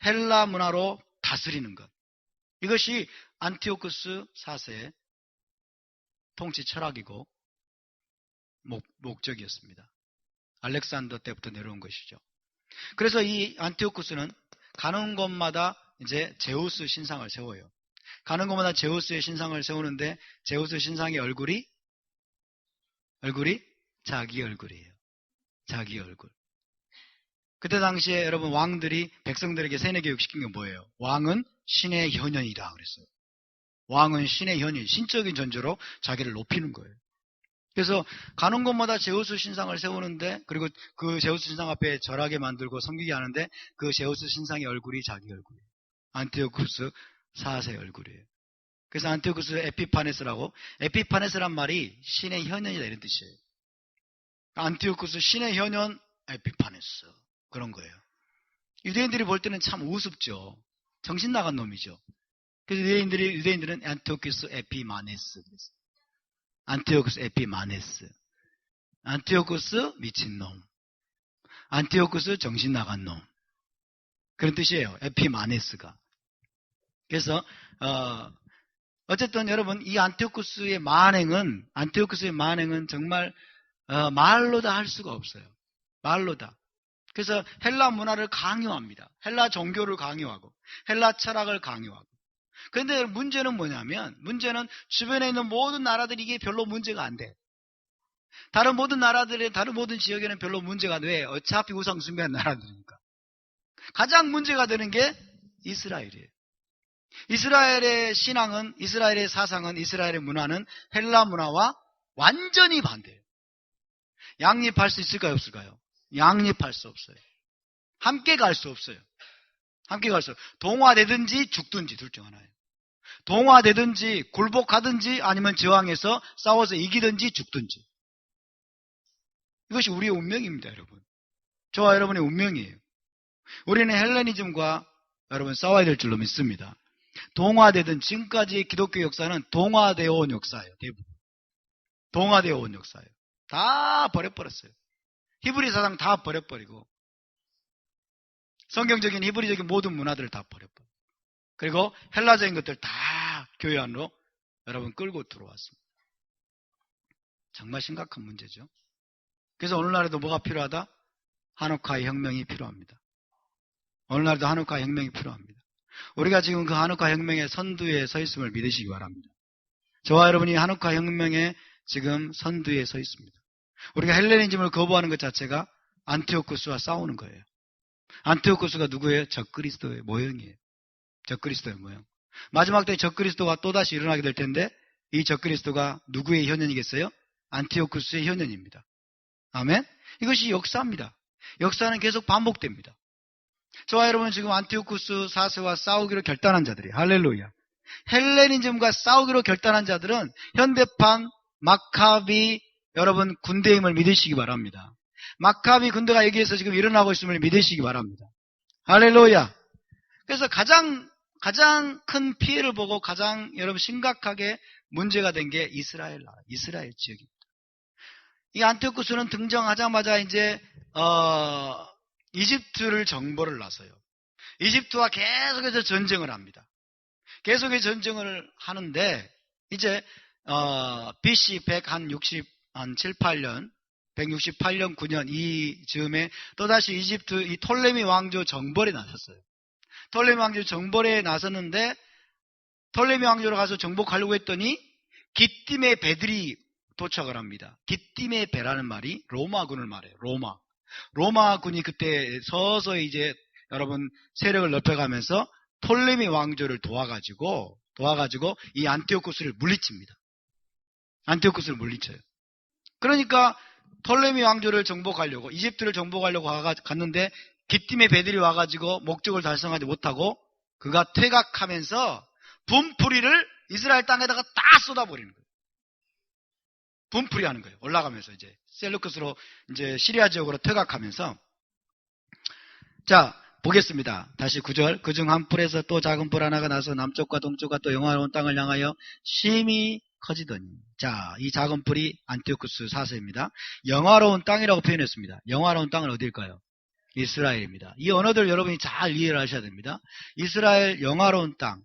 헬라 문화로 다스리는 것, 이것이 안티오쿠스 4세의 통치 철학이고 목적이었습니다. 알렉산더 때부터 내려온 것이죠. 그래서 이 안티오쿠스는 가는 곳마다 이제 제우스 신상을 세워요. 가는 곳마다 제우스의 신상을 세우는데 제우스 신상의 얼굴이 자기 얼굴이에요. 자기 얼굴. 그때 당시에 여러분 왕들이 백성들에게 세뇌교육 시킨 게 뭐예요? 왕은 신의 현현이다 그랬어요. 왕은 신의 현현, 신적인 존재로 자기를 높이는 거예요. 그래서 가는 곳마다 제우스 신상을 세우는데, 그리고 그 제우스 신상 앞에 절하게 만들고 섬기게 하는데 그 제우스 신상의 얼굴이 자기 얼굴이에요. 안티오쿠스 4세 얼굴이에요. 그래서 안티오쿠스 에피파네스란 말이 신의 현현이다 이런 뜻이에요. 안티오쿠스 신의 현현 에피파네스 그런 거예요. 유대인들이 볼 때는 참 우습죠. 정신 나간 놈이죠. 그래서 유대인들은 안티오쿠스 에피마네스 그랬어요. 안티오쿠스 에피마네스, 안티오쿠스 미친놈, 안티오쿠스 정신 나간 놈, 그런 뜻이에요. 에피마네스가. 그래서 어쨌든 여러분 이 안티오쿠스의 만행은 정말 말로 다 할 수가 없어요. 말로 다. 그래서 헬라 문화를 강요합니다. 헬라 종교를 강요하고 헬라 철학을 강요하고. 그런데 문제는 뭐냐면, 문제는 주변에 있는 모든 나라들이 이게 별로 문제가 안 돼. 다른 모든 지역에는 별로 문제가 안 돼. 왜? 어차피 우상 숭배한 나라들이니까. 가장 문제가 되는 게 이스라엘이에요. 이스라엘의 신앙은, 이스라엘의 사상은, 이스라엘의 문화는 헬라 문화와 완전히 반대예요. 양립할 수 있을까요, 없을까요? 양립할 수 없어요. 함께 갈 수 없어요. 동화되든지 죽든지 둘 중 하나예요. 동화되든지 굴복하든지 아니면 저항해서 싸워서 이기든지 죽든지. 이것이 우리의 운명입니다, 여러분. 저와 여러분의 운명이에요. 우리는 헬레니즘과 여러분 싸워야 될 줄로 믿습니다. 동화되든 지금까지의 기독교 역사는 동화되어 온 역사예요. 대부분. 동화되어 온 역사예요. 다 버려버렸어요. 히브리 사상 다 버려버리고 성경적인 히브리적인 모든 문화들을 다 버려버리고 그리고 헬라적인 것들 다 교회 안으로 여러분 끌고 들어왔습니다. 정말 심각한 문제죠. 그래서 오늘날에도 뭐가 필요하다? 한옥카의 혁명이 필요합니다. 오늘날도 한옥카 혁명이 필요합니다. 우리가 지금 그 한옥카 혁명의 선두에 서 있음을 믿으시기 바랍니다. 저와 여러분이 한옥카 혁명의 지금 선두에 서 있습니다. 우리가 헬레니즘을 거부하는 것 자체가 안티오쿠스와 싸우는 거예요. 안티오쿠스가 누구예요? 적그리스도의 모형이에요. 적그리스도의 모형. 마지막 때 적그리스도가 또다시 일어나게 될 텐데 이 적그리스도가 누구의 현현이겠어요? 안티오쿠스의 현현입니다. 아멘? 이것이 역사입니다. 역사는 계속 반복됩니다. 저와 여러분은 지금 안티오쿠스 4세와 싸우기로 결단한 자들이 할렐루야. 헬레니즘과 싸우기로 결단한 자들은 현대판 마카비 여러분 군대의 힘을 믿으시기 바랍니다. 마카비 군대가 여기에서 지금 일어나고 있음을 믿으시기 바랍니다. 할렐루야. 그래서 가장 큰 피해를 보고 가장 여러분 심각하게 문제가 된 게 이스라엘 나라, 이스라엘 지역입니다. 이 안티오쿠스는 등장하자마자 이제 이집트를 정벌을 나서요. 이집트와 계속해서 전쟁을 합니다. 계속해서 전쟁을 하는데 이제 BC 168년 9년 이 즈음에 또다시 이집트 이 톨레미 왕조 정벌에 나섰어요. 톨레미 왕조 정벌에 나섰는데 톨레미 왕조로 가서 정복하려고 했더니 기띠메 배들이 도착을 합니다. 기띠메 배라는 말이 로마군을 말해요. 로마. 로마군이 그때 서서히 이제 여러분 세력을 넓혀가면서 톨레미 왕조를 도와가지고 이 안티오쿠스를 물리칩니다. 안티오쿠스를 물리쳐요. 그러니까 톨레미 왕조를 정복하려고, 이집트를 정복하려고 갔는데 기띔의 배들이 와가지고 목적을 달성하지 못하고 그가 퇴각하면서 분풀이를 이스라엘 땅에다가 다 쏟아버리는 거예요. 분풀이 하는 거예요. 올라가면서 이제 셀루크스로 이제 시리아 지역으로 퇴각하면서. 자, 보겠습니다. 다시 9절. 그중 한 뿔에서 또 작은 뿔 하나가 나서 남쪽과 동쪽과 또 영화로운 땅을 향하여 심히 커지더니. 자, 이 작은 뿔이 안티오쿠스 4세입니다. 영화로운 땅이라고 표현했습니다. 영화로운 땅은 어디일까요? 이스라엘입니다. 이 언어들 여러분이 잘 이해를 하셔야 됩니다. 이스라엘 영화로운 땅.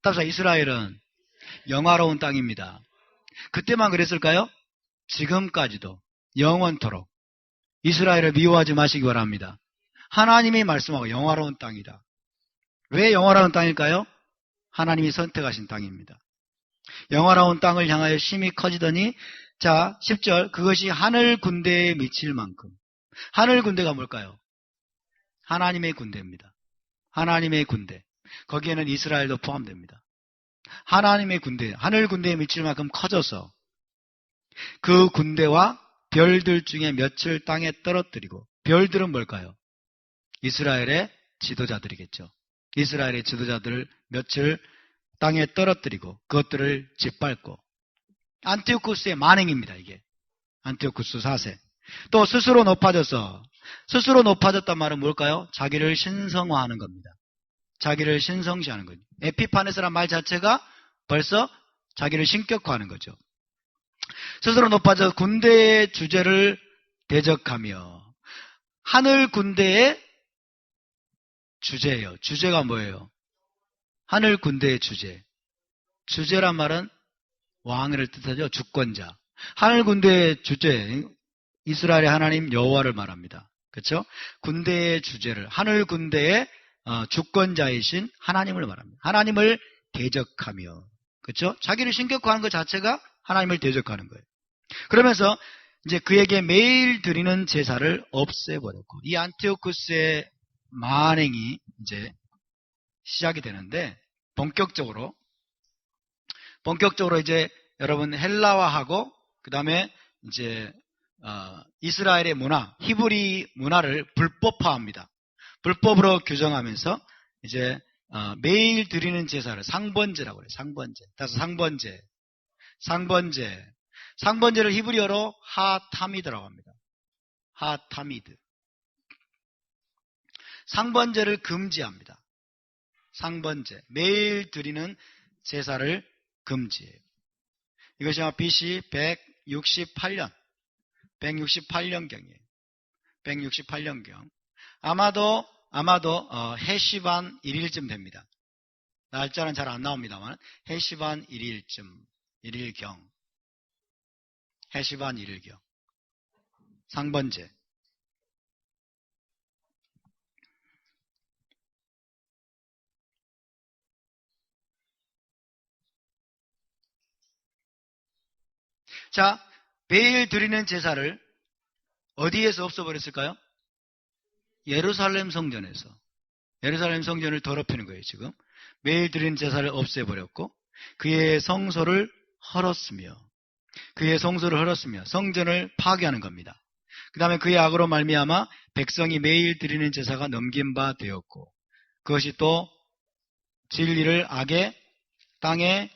따라서 이스라엘은 영화로운 땅입니다. 그때만 그랬을까요? 지금까지도 영원토록 이스라엘을 미워하지 마시기 바랍니다. 하나님이 말씀하고 영화로운 땅이다. 왜 영화로운 땅일까요? 하나님이 선택하신 땅입니다. 영화로운 땅을 향하여 심히 커지더니, 자 10절, 그것이 하늘 군대에 미칠 만큼. 하늘 군대가 뭘까요? 하나님의 군대입니다. 하나님의 군대. 거기에는 이스라엘도 포함됩니다. 하나님의 군대, 하늘 군대에 미칠 만큼 커져서 그 군대와 별들 중에 몇을 땅에 떨어뜨리고, 별들은 뭘까요? 이스라엘의 지도자들이겠죠. 이스라엘의 지도자들을 몇을 땅에 떨어뜨리고 그것들을 짓밟고. 안티오쿠스의 만행입니다. 이게 안티오쿠스 4세. 또 스스로 높아졌단 말은 뭘까요? 자기를 신성화하는 겁니다. 자기를 신성시하는 거죠. 에피파네스란 말 자체가 벌써 자기를 신격화하는 거죠. 스스로 높아져 군대의 주제를 대적하며. 하늘 군대의 주제예요. 주제가 뭐예요? 하늘 군대의 주제. 주제란 말은 왕을 뜻하죠. 주권자. 하늘 군대의 주제, 이스라엘의 하나님 여호와를 말합니다. 그렇죠? 군대의 주제를, 하늘 군대의 주권자이신 하나님을 말합니다. 하나님을 대적하며. 그렇죠? 자기를 신격화하는 것 자체가 하나님을 대적하는 거예요. 그러면서 이제 그에게 매일 드리는 제사를 없애버렸고, 이 안티오쿠스의 만행이 이제 시작이 되는데, 본격적으로 이제 여러분 헬라화하고, 그 다음에 이제 이스라엘의 문화, 히브리 문화를 불법화합니다. 불법으로 규정하면서 이제 매일 드리는 제사를 상번제라고 해요. 상번제. 따라서 상번제를 히브리어로 하타미드라고 합니다. 하타미드. 상번제를 금지합니다. 상번제. 매일 드리는 제사를 금지해요. 이것이 아마 BC 168년경이에요. 168년경. 아마도 해시반 1일쯤 됩니다. 날짜는 잘 안 나옵니다만 해시반 1일경. 해시반 1일경. 상번제. 자, 매일 드리는 제사를 어디에서 없애버렸을까요? 예루살렘 성전에서. 예루살렘 성전을 더럽히는 거예요, 지금. 매일 드리는 제사를 없애버렸고, 그의 성소를 헐었으며 성전을 파괴하는 겁니다. 그 다음에 그의 악으로 말미암아 백성이 매일 드리는 제사가 넘긴 바 되었고, 그것이 또 진리를 악의 땅에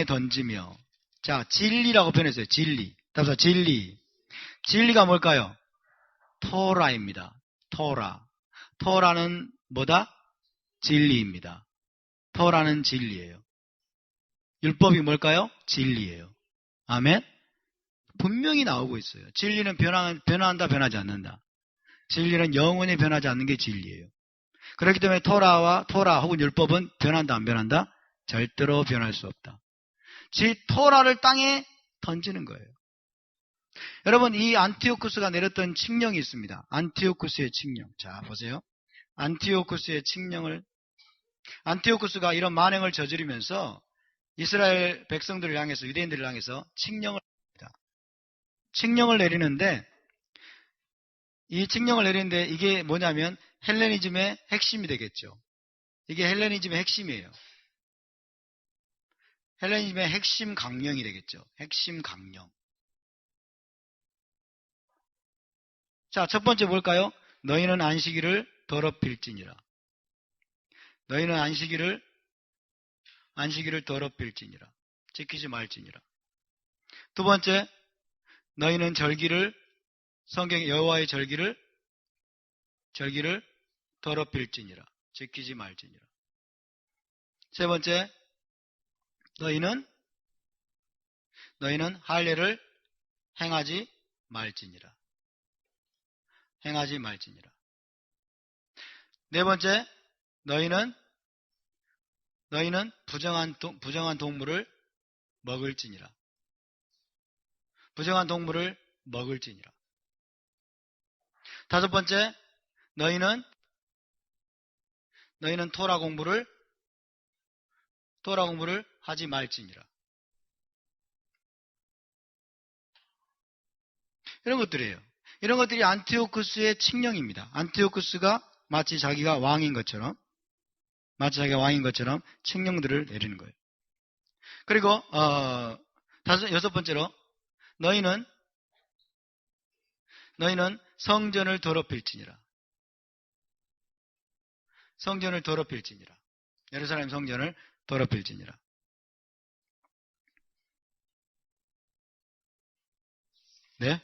던지며. 자, 진리라고 표현했어요. 진리. 따라서 진리가 뭘까요? 토라입니다. 토라는 뭐다? 진리입니다. 토라는 진리예요. 율법이 뭘까요? 진리예요. 아멘? 분명히 나오고 있어요. 진리는 변화한다, 변하지 않는다. 진리는 영원히 변하지 않는 게 진리예요. 그렇기 때문에 토라 혹은 율법은 변한다, 안 변한다? 절대로 변할 수 없다. 토라를 땅에 던지는 거예요. 여러분, 이 안티오쿠스가 내렸던 칙령이 있습니다. 안티오쿠스의 칙령. 자, 보세요. 안티오쿠스의 칙령을, 안티오쿠스가 이런 만행을 저지르면서 이스라엘 백성들을 향해서, 유대인들을 향해서 칙령을 내립니다. 칙령을 내리는데 이 칙령을 내리는데 이게 뭐냐면 헬레니즘의 핵심이 되겠죠. 이게 헬레니즘의 핵심이에요. 헬레니즘의 핵심 강령이 되겠죠. 핵심 강령. 자, 첫 번째 뭘까요? 너희는 안식일을 더럽힐지니라. 너희는 안식일을 더럽힐지니라. 지키지 말지니라. 두 번째, 너희는 성경 여호와의 절기를 더럽힐지니라. 지키지 말지니라. 세 번째, 너희는 할례를 행하지 말지니라. 행하지 말지니라. 네 번째, 너희는 부정한 동물을 먹을지니라. 부정한 동물을 먹을지니라. 다섯 번째, 너희는 토라 공부를 하지 말지니라. 이런 것들이에요. 이런 것들이 안티오쿠스의 칙령입니다. 안티오쿠스가 마치 자기가 왕인 것처럼 칙령들을 내리는 거예요. 그리고 여섯 번째로 너희는 성전을 더럽힐지니라. 성전을 더럽힐지니라. 예루살렘 성전을 더럽힐지니라. 네?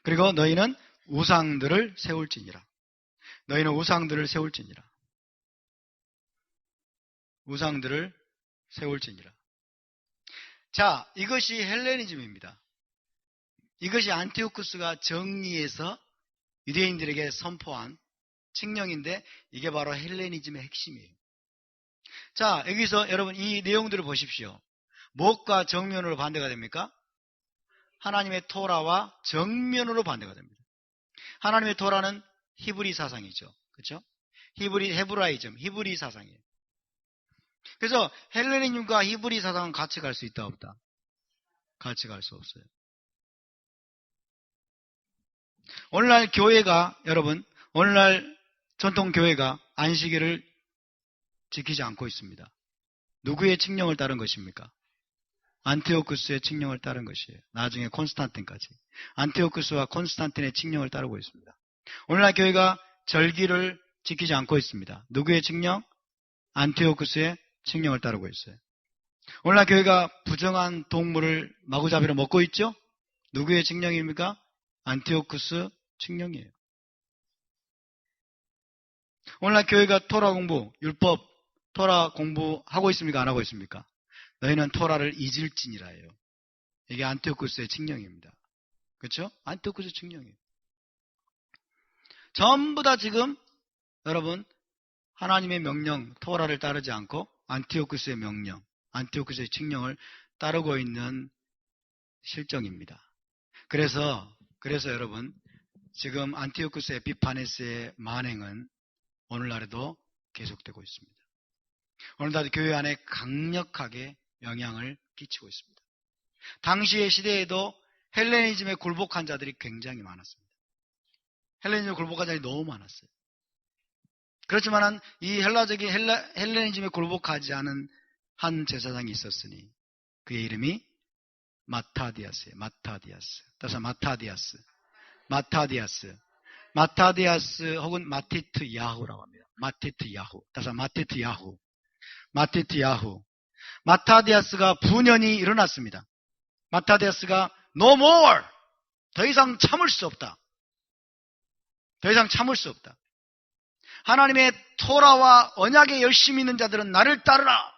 그리고 너희는 우상들을 세울지니라. 너희는 우상들을 세울지니라. 우상들을 세울지니라. 자, 이것이 헬레니즘입니다. 이것이 안티오쿠스가 정리해서 유대인들에게 선포한 칙령인데 이게 바로 헬레니즘의 핵심이에요. 자, 여기서 여러분 이 내용들을 보십시오. 무엇과 정면으로 반대가 됩니까? 하나님의 토라와 정면으로 반대가 됩니다. 하나님의 토라는 히브리 사상이죠. 그렇죠? 헤브라이즘, 히브리 사상이에요. 그래서 헬레니즘과 히브리 사상은 같이 갈 수 있다 없다? 같이 갈 수 없어요. 오늘날 교회가 여러분 오늘날 전통 교회가 안식일을 지키지 않고 있습니다. 누구의 칙령을 따른 것입니까? 안티오쿠스의 칙령을 따른 것이에요. 나중에 콘스탄틴까지. 안티오쿠스와 콘스탄틴의 칙령을 따르고 있습니다. 오늘날 교회가 절기를 지키지 않고 있습니다. 누구의 칙령? 안티오쿠스의 칙령을 따르고 있어요. 오늘날 교회가 부정한 동물을 마구잡이로 먹고 있죠? 누구의 칙령입니까? 안티오쿠스 칙령이에요. 오늘날 교회가 토라 공부, 율법, 토라 공부하고 있습니까? 안 하고 있습니까? 너희는 토라를 잊을지니라예요. 이게 안티오쿠스의 칙령입니다. 그렇죠? 안티오쿠스 칙령이에요. 전부 다 지금 여러분 하나님의 명령, 토라를 따르지 않고 안티오쿠스의 명령, 안티오쿠스의 칙령을 따르고 있는 실정입니다. 그래서 여러분 지금 안티오쿠스 에피파네스의 만행은 오늘날에도 계속되고 있습니다. 오늘날도 교회 안에 강력하게 영향을 끼치고 있습니다. 당시의 시대에도 헬레니즘에 굴복한 자들이 굉장히 많았습니다. 헬레니즘에 굴복한 자들이 너무 많았어요. 그렇지만 이 헬레니즘에 굴복하지 않은 한 제사장이 있었으니 그의 이름이 마타디아스예요. 따라서 마타디아스 혹은 마티트 야후라고 합니다. 따라서 마티트 야후. 마타디아스가 분연이 일어났습니다. 마타디아스가 no more! 더 이상 참을 수 없다. 하나님의 토라와 언약에 열심히 있는 자들은 나를 따르라.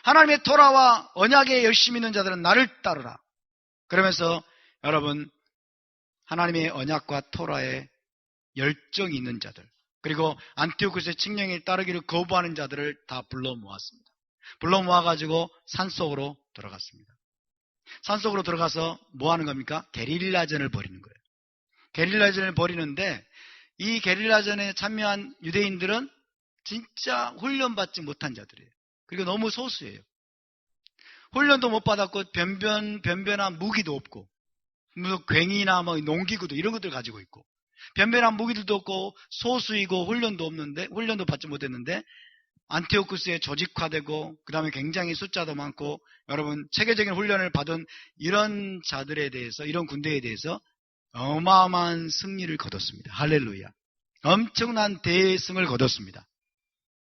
하나님의 토라와 언약에 열심히 있는 자들은 나를 따르라. 그러면서 여러분 하나님의 언약과 토라에 열정이 있는 자들 그리고 안티오쿠스의 칙령에 따르기를 거부하는 자들을 다 불러 모았습니다. 불러 모아가지고 산속으로 들어갔습니다. 산속으로 들어가서 뭐 하는 겁니까? 게릴라전을 벌이는 거예요. 게릴라전을 벌이는데 이 게릴라전에 참여한 유대인들은 진짜 훈련받지 못한 자들이에요. 그리고 너무 소수예요. 훈련도 못 받았고 변변한 무기도 없고 무슨 괭이나 뭐 농기구도 이런 것들 가지고 있고, 변변한 무기들도 없고, 소수이고, 훈련도 없는데, 훈련도 받지 못했는데, 안티오쿠스에 조직화되고, 그 다음에 굉장히 숫자도 많고, 여러분, 체계적인 훈련을 받은 이런 자들에 대해서, 이런 군대에 대해서 어마어마한 승리를 거뒀습니다. 할렐루야. 엄청난 대승을 거뒀습니다.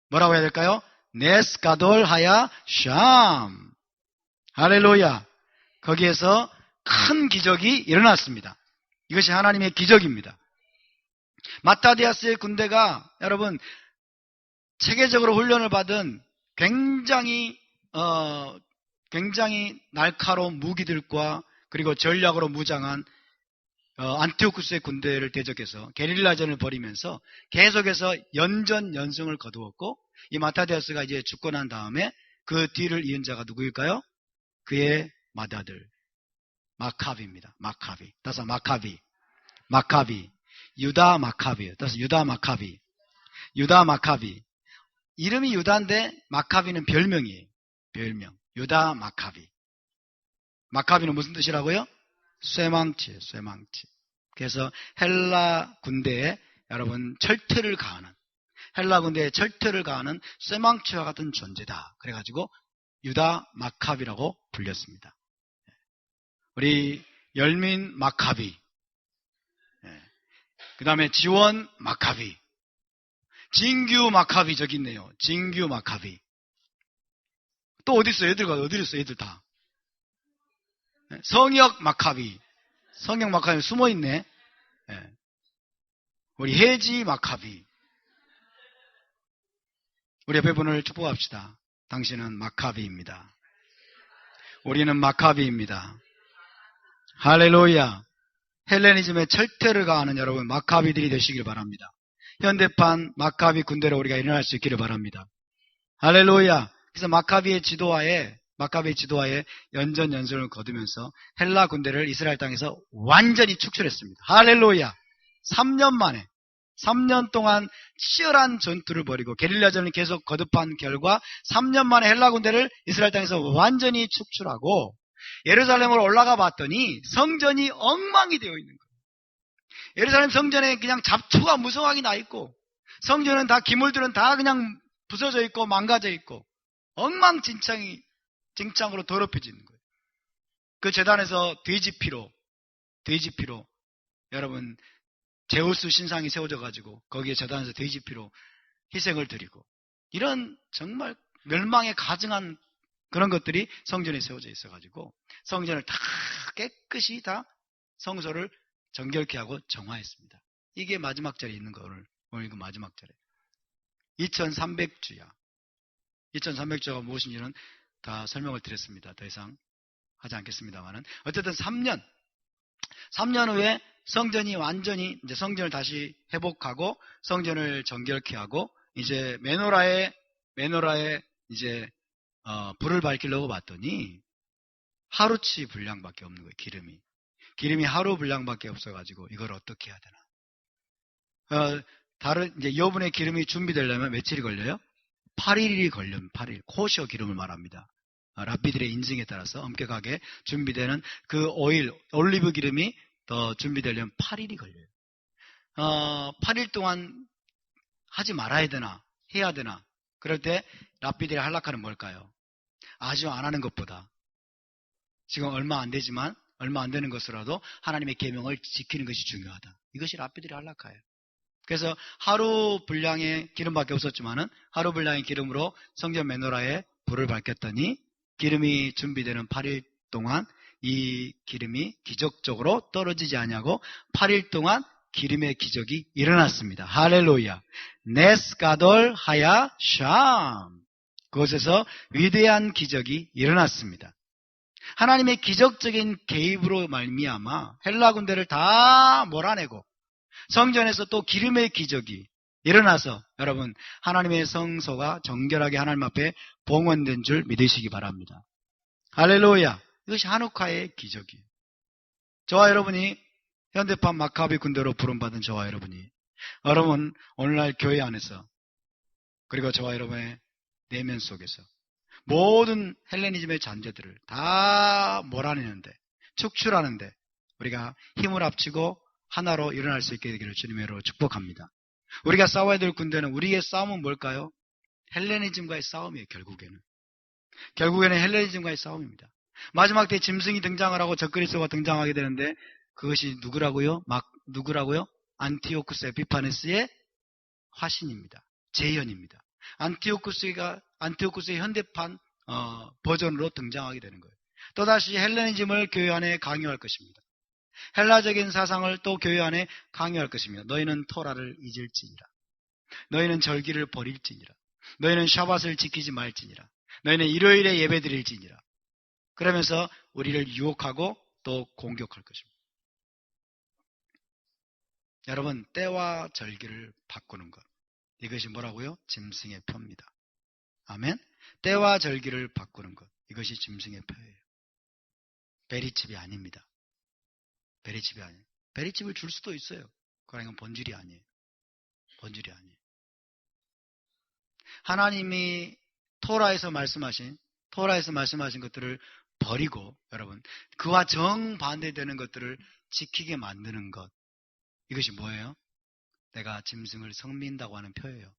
뭐라고 해야 될까요? 네스가돌 하야 샴. 할렐루야. 거기에서 큰 기적이 일어났습니다. 이것이 하나님의 기적입니다. 마타디아스의 군대가 여러분 체계적으로 훈련을 받은 굉장히 날카로운 무기들과 그리고 전략으로 무장한 안티오쿠스의 군대를 대적해서 게릴라전을 벌이면서 계속해서 연전연승을 거두었고, 이 마타디아스가 이제 죽고 난 다음에 그 뒤를 이은 자가 누구일까요? 그의 맏아들 마카비입니다. 마카비. 따라서 마카비. 유다 마카비예요. 따라서 유다 마카비. 이름이 유다인데 마카비는 별명이에요. 별명. 유다 마카비. 마카비는 무슨 뜻이라고요? 쇠망치예요. 쇠망치. 그래서 헬라 군대에 여러분 철퇴를 가하는, 헬라 군대에 철퇴를 가하는 쇠망치와 같은 존재다. 그래가지고 유다 마카비라고 불렸습니다. 우리 열민 마카비, 그 다음에 지원 마카비, 진규 마카비 저기 있네요. 진규 마카비. 또 어디 있어요? 어디 있어요? 애들 다. 성역 마카비. 성역 마카비 숨어 있네. 우리 해지 마카비. 우리 옆에 분을 축복합시다. 당신은 마카비입니다. 우리는 마카비입니다. 할렐루야. 헬레니즘의 철퇴를 가하는 여러분 마카비들이 되시길 바랍니다. 현대판 마카비 군대로 우리가 일어날 수 있기를 바랍니다. 할렐루야. 그래서 마카비의 지도하에 연전연승을 거두면서 헬라 군대를 이스라엘 땅에서 완전히 축출했습니다. 할렐루야. 3년 동안 치열한 전투를 벌이고 게릴라전을 계속 거듭한 결과 3년 만에 헬라 군대를 이스라엘 땅에서 완전히 축출하고, 예루살렘으로 올라가 봤더니 성전이 엉망이 되어 있는 거예요. 예루살렘 성전에 그냥 잡초가 무성하게 나 있고, 성전은 다 기물들은 다 그냥 부서져 있고 망가져 있고 엉망진창으로 더럽혀지는 거예요. 그 제단에서 돼지피로 여러분 제우스 신상이 세워져 가지고 거기에 제단에서 돼지피로 희생을 드리고, 이런 정말 멸망에 가증한 그런 것들이 성전에 세워져 있어 가지고 성전을 다 깨끗이 다 성소를 정결케 하고 정화했습니다. 이게 마지막 절에 있는 거. 오늘 그 마지막 절에 2300주야. 2300주가 무엇인지는 다 설명을 드렸습니다. 더 이상 하지 않겠습니다만은, 어쨌든 3년 후에 성전이 완전히 이제 성전을 다시 회복하고 성전을 정결케 하고, 이제 메노라에 이제 불을 밝히려고 봤더니 하루치 분량밖에 없는 거예요. 기름이 하루 분량밖에 없어가지고 이걸 어떻게 해야 되나? 이제 여분의 기름이 준비되려면 며칠이 걸려요? 8일이 걸려요. 8일. 코시어 기름을 말합니다. 랍비들의 인증에 따라서 엄격하게 준비되는 그 올리브 기름이 더 준비되려면 8일이 걸려요. 8일 동안 하지 말아야 되나? 해야 되나? 그럴 때 랍비들의 할라카는 뭘까요? 아주 안 하는 것보다 지금 얼마 안 되는 것으로라도 하나님의 계명을 지키는 것이 중요하다. 이것이 랍비들의 할라카예요. 그래서 하루 분량의 기름밖에 없었지만은 하루 분량의 기름으로 성전 메노라에 불을 밝혔더니 기름이 준비되는 8일 동안 이 기름이 기적적으로 떨어지지 않냐고 8일 동안 기름의 기적이 일어났습니다. 할렐루야. 네스가돌 하야 샴. 그곳에서 위대한 기적이 일어났습니다. 하나님의 기적적인 개입으로 말미암아 헬라 군대를 다 몰아내고 성전에서 또 기름의 기적이 일어나서 여러분 하나님의 성소가 정결하게 하나님 앞에 봉헌된 줄 믿으시기 바랍니다. 할렐루야. 이것이 한우카의 기적이에요. 저와 여러분이 현대판 마카비 군대로 부름받은 저와 여러분이, 여러분 오늘날 교회 안에서 그리고 저와 여러분의 내면 속에서 모든 헬레니즘의 잔재들을 다 몰아내는데, 축출하는데 우리가 힘을 합치고 하나로 일어날 수 있게 되기를 주님으로 축복합니다. 우리가 싸워야 될 군대는 우리의 싸움은 뭘까요? 헬레니즘과의 싸움이에요. 결국에는 헬레니즘과의 싸움입니다. 마지막 때 짐승이 등장을 하고 적그리스도가 등장하게 되는데 그것이 누구라고요? 누구라고요? 안티오쿠스 에피파네스의 화신입니다. 재현입니다. 안티오쿠스의 현대판 버전으로 등장하게 되는 거예요. 또다시 헬레니즘을 교회 안에 강요할 것입니다. 헬라적인 사상을 또 교회 안에 강요할 것입니다. 너희는 토라를 잊을지니라. 너희는 절기를 버릴지니라. 너희는 샤밧을 지키지 말지니라. 너희는 일요일에 예배 드릴지니라. 그러면서 우리를 유혹하고 또 공격할 것입니다. 여러분, 때와 절기를 바꾸는 것. 이것이 뭐라고요? 짐승의 표입니다. 아멘? 때와 절기를 바꾸는 것. 이것이 짐승의 표예요. 베리칩이 아닙니다. 베리칩이 아니에요. 베리칩을 줄 수도 있어요. 그러나 본질이 아니에요. 본질이 아니에요. 하나님이 토라에서 말씀하신 것들을 버리고 여러분 그와 정반대되는 것들을 지키게 만드는 것. 이것이 뭐예요? 내가 짐승을 섬긴다고 하는 표예요.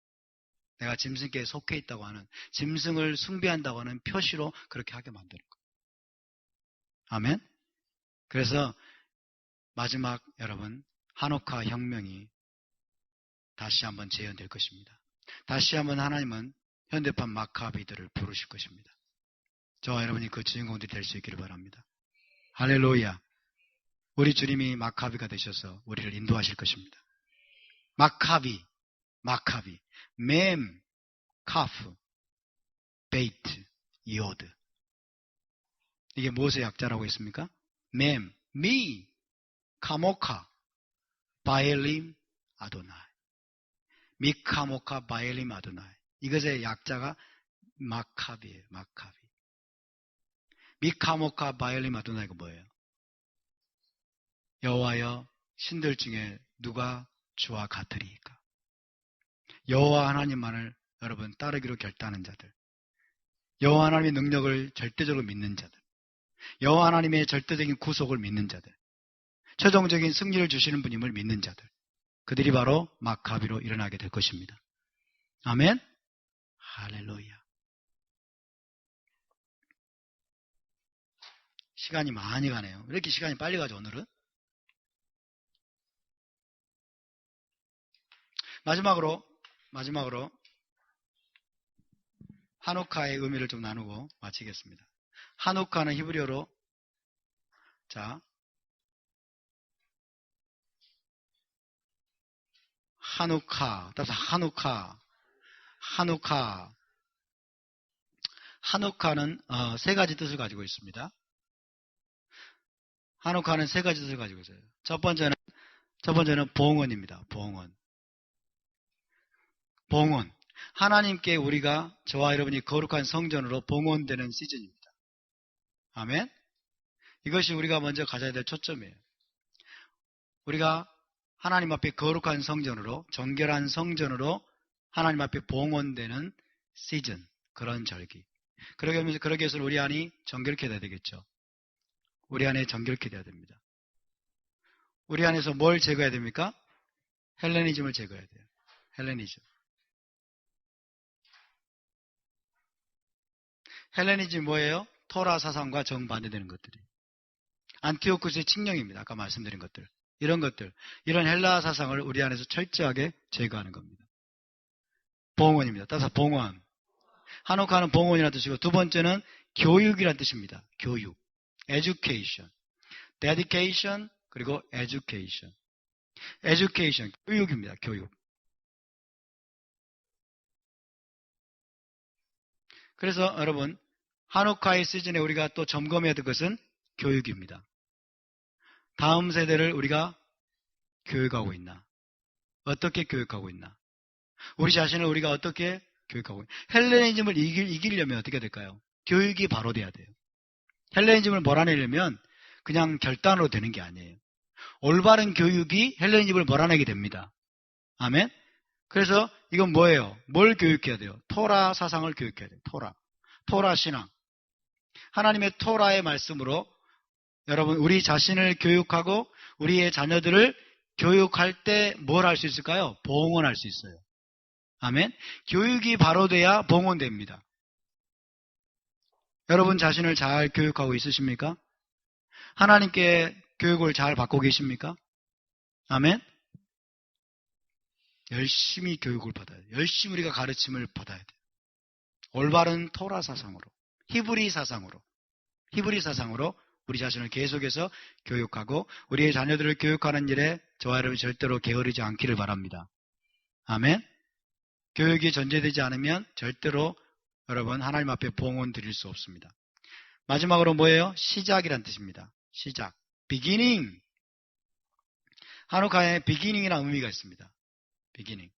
내가 짐승께 속해 있다고 하는, 짐승을 숭배한다고 하는 표시로 그렇게 하게 만드는 것. 아멘? 그래서 마지막 여러분 하누카 혁명이 다시 한번 재현될 것입니다. 다시 한번 하나님은 현대판 마카비들을 부르실 것입니다. 저와 여러분이 그 주인공들이 될 수 있기를 바랍니다. 할렐루야. 우리 주님이 마카비가 되셔서 우리를 인도하실 것입니다. 마카비, 맴, 카프, 베이트, 요드. 이게 무엇의 약자라고 했습니까? 맴, 미, 카모카, 바엘림, 아도나이. 미카모카, 바엘림, 아도나이. 이것의 약자가 마카비예요. 마카비. 미카모카, 바엘림, 아도나이가 뭐예요? 여호와여, 신들 중에 누가 주와 같으리이까? 여호와 하나님만을 여러분 따르기로 결단한 자들, 여호와 하나님의 능력을 절대적으로 믿는 자들, 여호와 하나님의 절대적인 구속을 믿는 자들, 최종적인 승리를 주시는 분임을 믿는 자들, 그들이 바로 마카비로 일어나게 될 것입니다. 아멘? 할렐루야. 시간이 많이 가네요. 왜 이렇게 시간이 빨리 가죠, 오늘은? 마지막으로 하누카의 의미를 좀 나누고 마치겠습니다. 하누카는 히브리어로 하누카, 따라서 하누카는 세 가지 뜻을 가지고 있습니다. 하누카는 세 가지 뜻을 가지고 있어요. 첫 번째는 봉헌입니다. 봉헌. 하나님께 우리가 저와 여러분이 거룩한 성전으로 봉헌되는 시즌입니다. 아멘. 이것이 우리가 먼저 가져야 될 초점이에요. 우리가 하나님 앞에 거룩한 성전으로, 정결한 성전으로 하나님 앞에 봉헌되는 시즌, 그런 절기. 그러기 위해서는 우리 안이 정결케 돼야 되겠죠. 우리 안에 정결케 돼야 됩니다. 우리 안에서 뭘 제거해야 됩니까? 헬레니즘을 제거해야 돼요. 헬레니즘 뭐예요? 토라 사상과 정반대되는 것들이. 안티오쿠스의 칙령입니다. 아까 말씀드린 것들. 이런 헬라 사상을 우리 안에서 철저하게 제거하는 겁니다. 봉헌입니다. 따라서 봉헌. 하누카는 봉헌이라는 뜻이고, 두 번째는 교육이라는 뜻입니다. 교육. education. dedication, 그리고 education. 교육입니다. 교육. 그래서 여러분, 하누카의 시즌에 우리가 또 점검해야 될 것은 교육입니다. 다음 세대를 우리가 교육하고 있나? 어떻게 교육하고 있나? 우리 자신을 우리가 어떻게 교육하고 있나? 헬레니즘을 이기려면 어떻게 될까요? 교육이 바로 돼야 돼요. 헬레니즘을 몰아내려면 그냥 결단으로 되는 게 아니에요. 올바른 교육이 헬레니즘을 몰아내게 됩니다. 아멘? 그래서 이건 뭐예요? 뭘 교육해야 돼요? 토라 사상을 교육해야 돼요. 토라 신앙. 하나님의 토라의 말씀으로 여러분, 우리 자신을 교육하고 우리의 자녀들을 교육할 때 뭘 할 수 있을까요? 봉헌할 수 있어요. 아멘. 교육이 바로 돼야 봉헌됩니다. 여러분 자신을 잘 교육하고 있으십니까? 하나님께 교육을 잘 받고 계십니까? 아멘. 열심히 교육을 받아야 돼요. 열심히 우리가 가르침을 받아야 돼요. 올바른 토라 사상으로, 히브리 사상으로 우리 자신을 계속해서 교육하고 우리의 자녀들을 교육하는 일에 저와 여러분 절대로 게으르지 않기를 바랍니다. 아멘. 교육이 전제되지 않으면 절대로 여러분 하나님 앞에 봉헌 드릴 수 없습니다. 마지막으로 뭐예요? 시작이란 뜻입니다. 시작. beginning. 하누카에 beginning이라는 의미가 있습니다. beginning.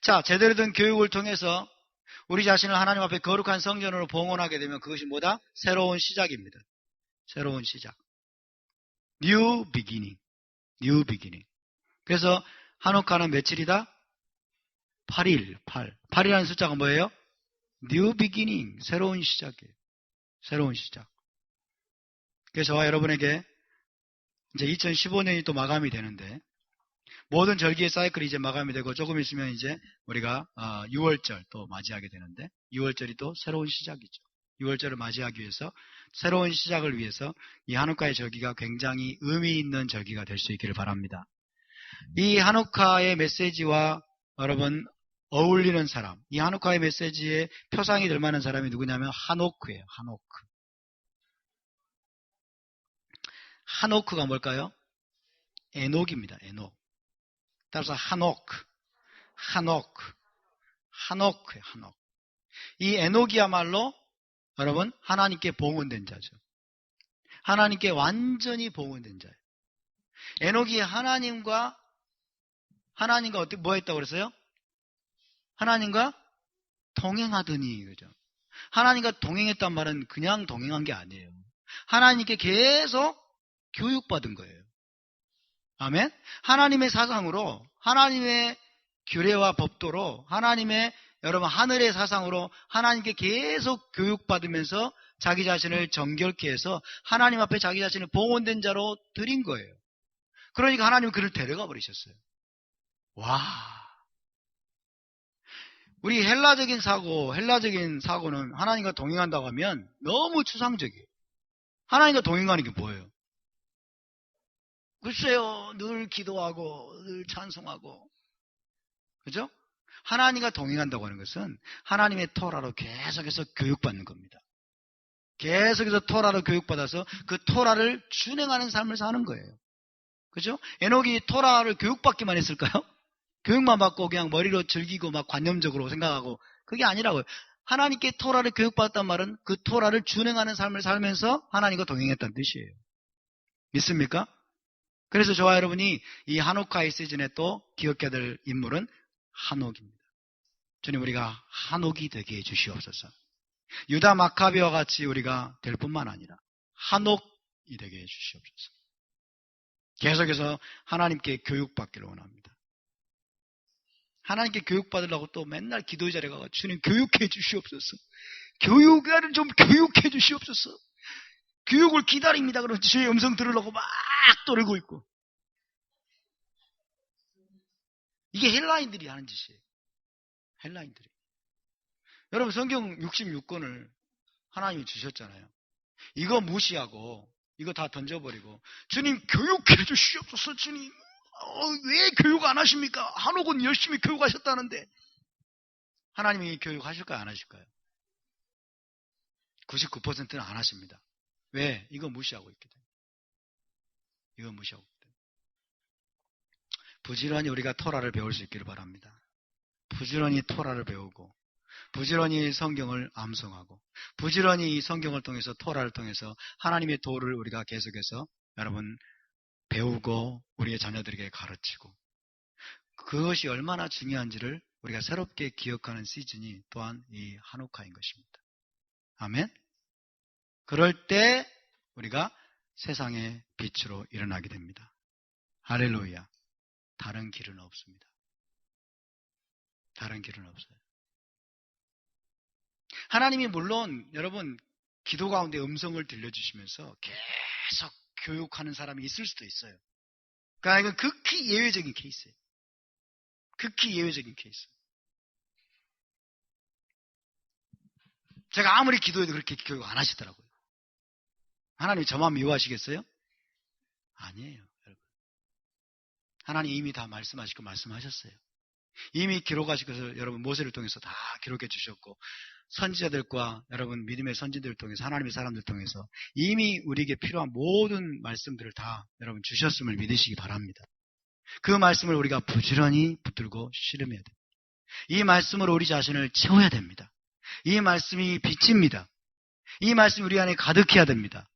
자, 제대로 된 교육을 통해서 우리 자신을 하나님 앞에 거룩한 성전으로 봉헌하게 되면 그것이 뭐다? 새로운 시작입니다. 새로운 시작. New beginning. New beginning. 그래서 하누카는 며칠이다? 8일, 8. 8이라는 숫자가 뭐예요? New beginning. 새로운 시작이에요. 새로운 시작. 그래서 저와 여러분에게 이제 2015년이 또 마감이 되는데 모든 절기의 사이클이 이제 마감이 되고 조금 있으면 이제 우리가 6월절 또 맞이하게 되는데 6월절이 또 새로운 시작이죠. 6월절을 맞이하기 위해서 새로운 시작을 위해서 이 하누카의 절기가 굉장히 의미 있는 절기가 될 수 있기를 바랍니다. 이 하누카의 메시지와 여러분 어울리는 사람, 이 하누카의 메시지에 표상이 될 만한 사람이 누구냐면 하노크예요. 하노크. 하노크가 뭘까요? 에녹입니다. 에녹. 따라서 하노크예요. 하노크. 이 에녹이야말로 여러분 하나님께 봉헌된 자죠. 하나님께 완전히 봉헌된 자예요. 에녹이 하나님과 어떻게 뭐 했다고 그랬어요? 하나님과 동행하더니 그죠? 하나님과 동행했단 말은 그냥 동행한 게 아니에요. 하나님께 계속 교육받은 거예요. 아멘? 하나님의 사상으로, 하나님의 규례와 법도로, 하나님의 여러분 하늘의 사상으로 하나님께 계속 교육받으면서 자기 자신을 정결케 해서 하나님 앞에 자기 자신을 봉헌된 자로 드린 거예요. 그러니까 하나님은 그를 데려가 버리셨어요. 와. 우리 헬라적인 사고는 하나님과 동행한다고 하면 너무 추상적이에요. 하나님과 동행하는 게 뭐예요? 글쎄요, 늘 기도하고, 늘 찬송하고. 그죠? 하나님과 동행한다고 하는 것은 하나님의 토라로 계속해서 교육받는 겁니다. 계속해서 토라로 교육받아서 그 토라를 준행하는 삶을 사는 거예요. 그죠? 에녹이 토라를 교육받기만 했을까요? 교육만 받고 그냥 머리로 즐기고 막 관념적으로 생각하고 그게 아니라고요. 하나님께 토라를 교육받았단 말은 그 토라를 준행하는 삶을 살면서 하나님과 동행했다는 뜻이에요. 믿습니까? 그래서 저와 여러분이 이 하누카의 시즌에 또 기억해야 될 인물은 하녹입니다. 주님 우리가 하녹이 되게 해주시옵소서. 유다 마카비와 같이 우리가 될 뿐만 아니라 하녹이 되게 해주시옵소서. 계속해서 하나님께 교육받기를 원합니다. 하나님께 교육받으려고 또 맨날 기도 자리에 가서 주님 교육해 주시옵소서. 교육을 좀 교육해 주시옵소서. 교육을 기다립니다. 그러면 주의 음성 들으려고 막 떠들고 있고. 이게 헬라인들이 하는 짓이에요. 헬라인들이. 여러분 성경 66권을 하나님이 주셨잖아요. 이거 무시하고 이거 다 던져버리고 주님 교육해 주시옵소서. 주님 왜 교육 안 하십니까? 한옥은 열심히 교육하셨다는데 하나님이 교육하실까요? 안 하실까요? 99%는 안 하십니다. 왜? 이거 무시하고 있기 때문에. 이거 무시하고 있기 때문에. 부지런히 우리가 토라를 배울 수 있기를 바랍니다. 부지런히 토라를 배우고 부지런히 성경을 암송하고 부지런히 이 성경을 통해서 토라를 통해서 하나님의 도를 우리가 계속해서 여러분 배우고 우리의 자녀들에게 가르치고 그것이 얼마나 중요한지를 우리가 새롭게 기억하는 시즌이 또한 이 하누카인 것입니다. 아멘. 그럴 때 우리가 세상의 빛으로 일어나게 됩니다. 할렐루야. 다른 길은 없습니다. 다른 길은 없어요. 하나님이 물론 여러분 기도 가운데 음성을 들려주시면서 계속 교육하는 사람이 있을 수도 있어요. 그러니까 이건 극히 예외적인 케이스예요. 극히 예외적인 케이스. 제가 아무리 기도해도 그렇게 교육 안 하시더라고요. 하나님이 저만 미워하시겠어요? 아니에요, 여러분. 하나님 이미 다 말씀하시고 말씀하셨어요. 이미 기록하시고서 여러분 모세를 통해서 다 기록해 주셨고 선지자들과 여러분 믿음의 선지들을 통해서 하나님의 사람들을 통해서 이미 우리에게 필요한 모든 말씀들을 다 여러분 주셨음을 믿으시기 바랍니다. 그 말씀을 우리가 부지런히 붙들고 씨름해야 됩니다. 이 말씀으로 우리 자신을 채워야 됩니다. 이 말씀이 빛입니다. 이 말씀이 우리 안에 가득해야 됩니다.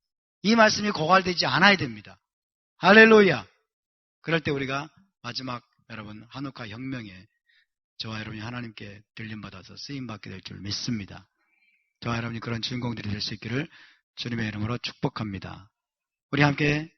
이 말씀이 고갈되지 않아야 됩니다. 할렐루야. 그럴 때 우리가 마지막 여러분 한옥화 혁명에 저와 여러분이 하나님께 들림받아서 쓰임받게 될 줄 믿습니다. 저와 여러분이 그런 주인공들이 될 수 있기를 주님의 이름으로 축복합니다. 우리 함께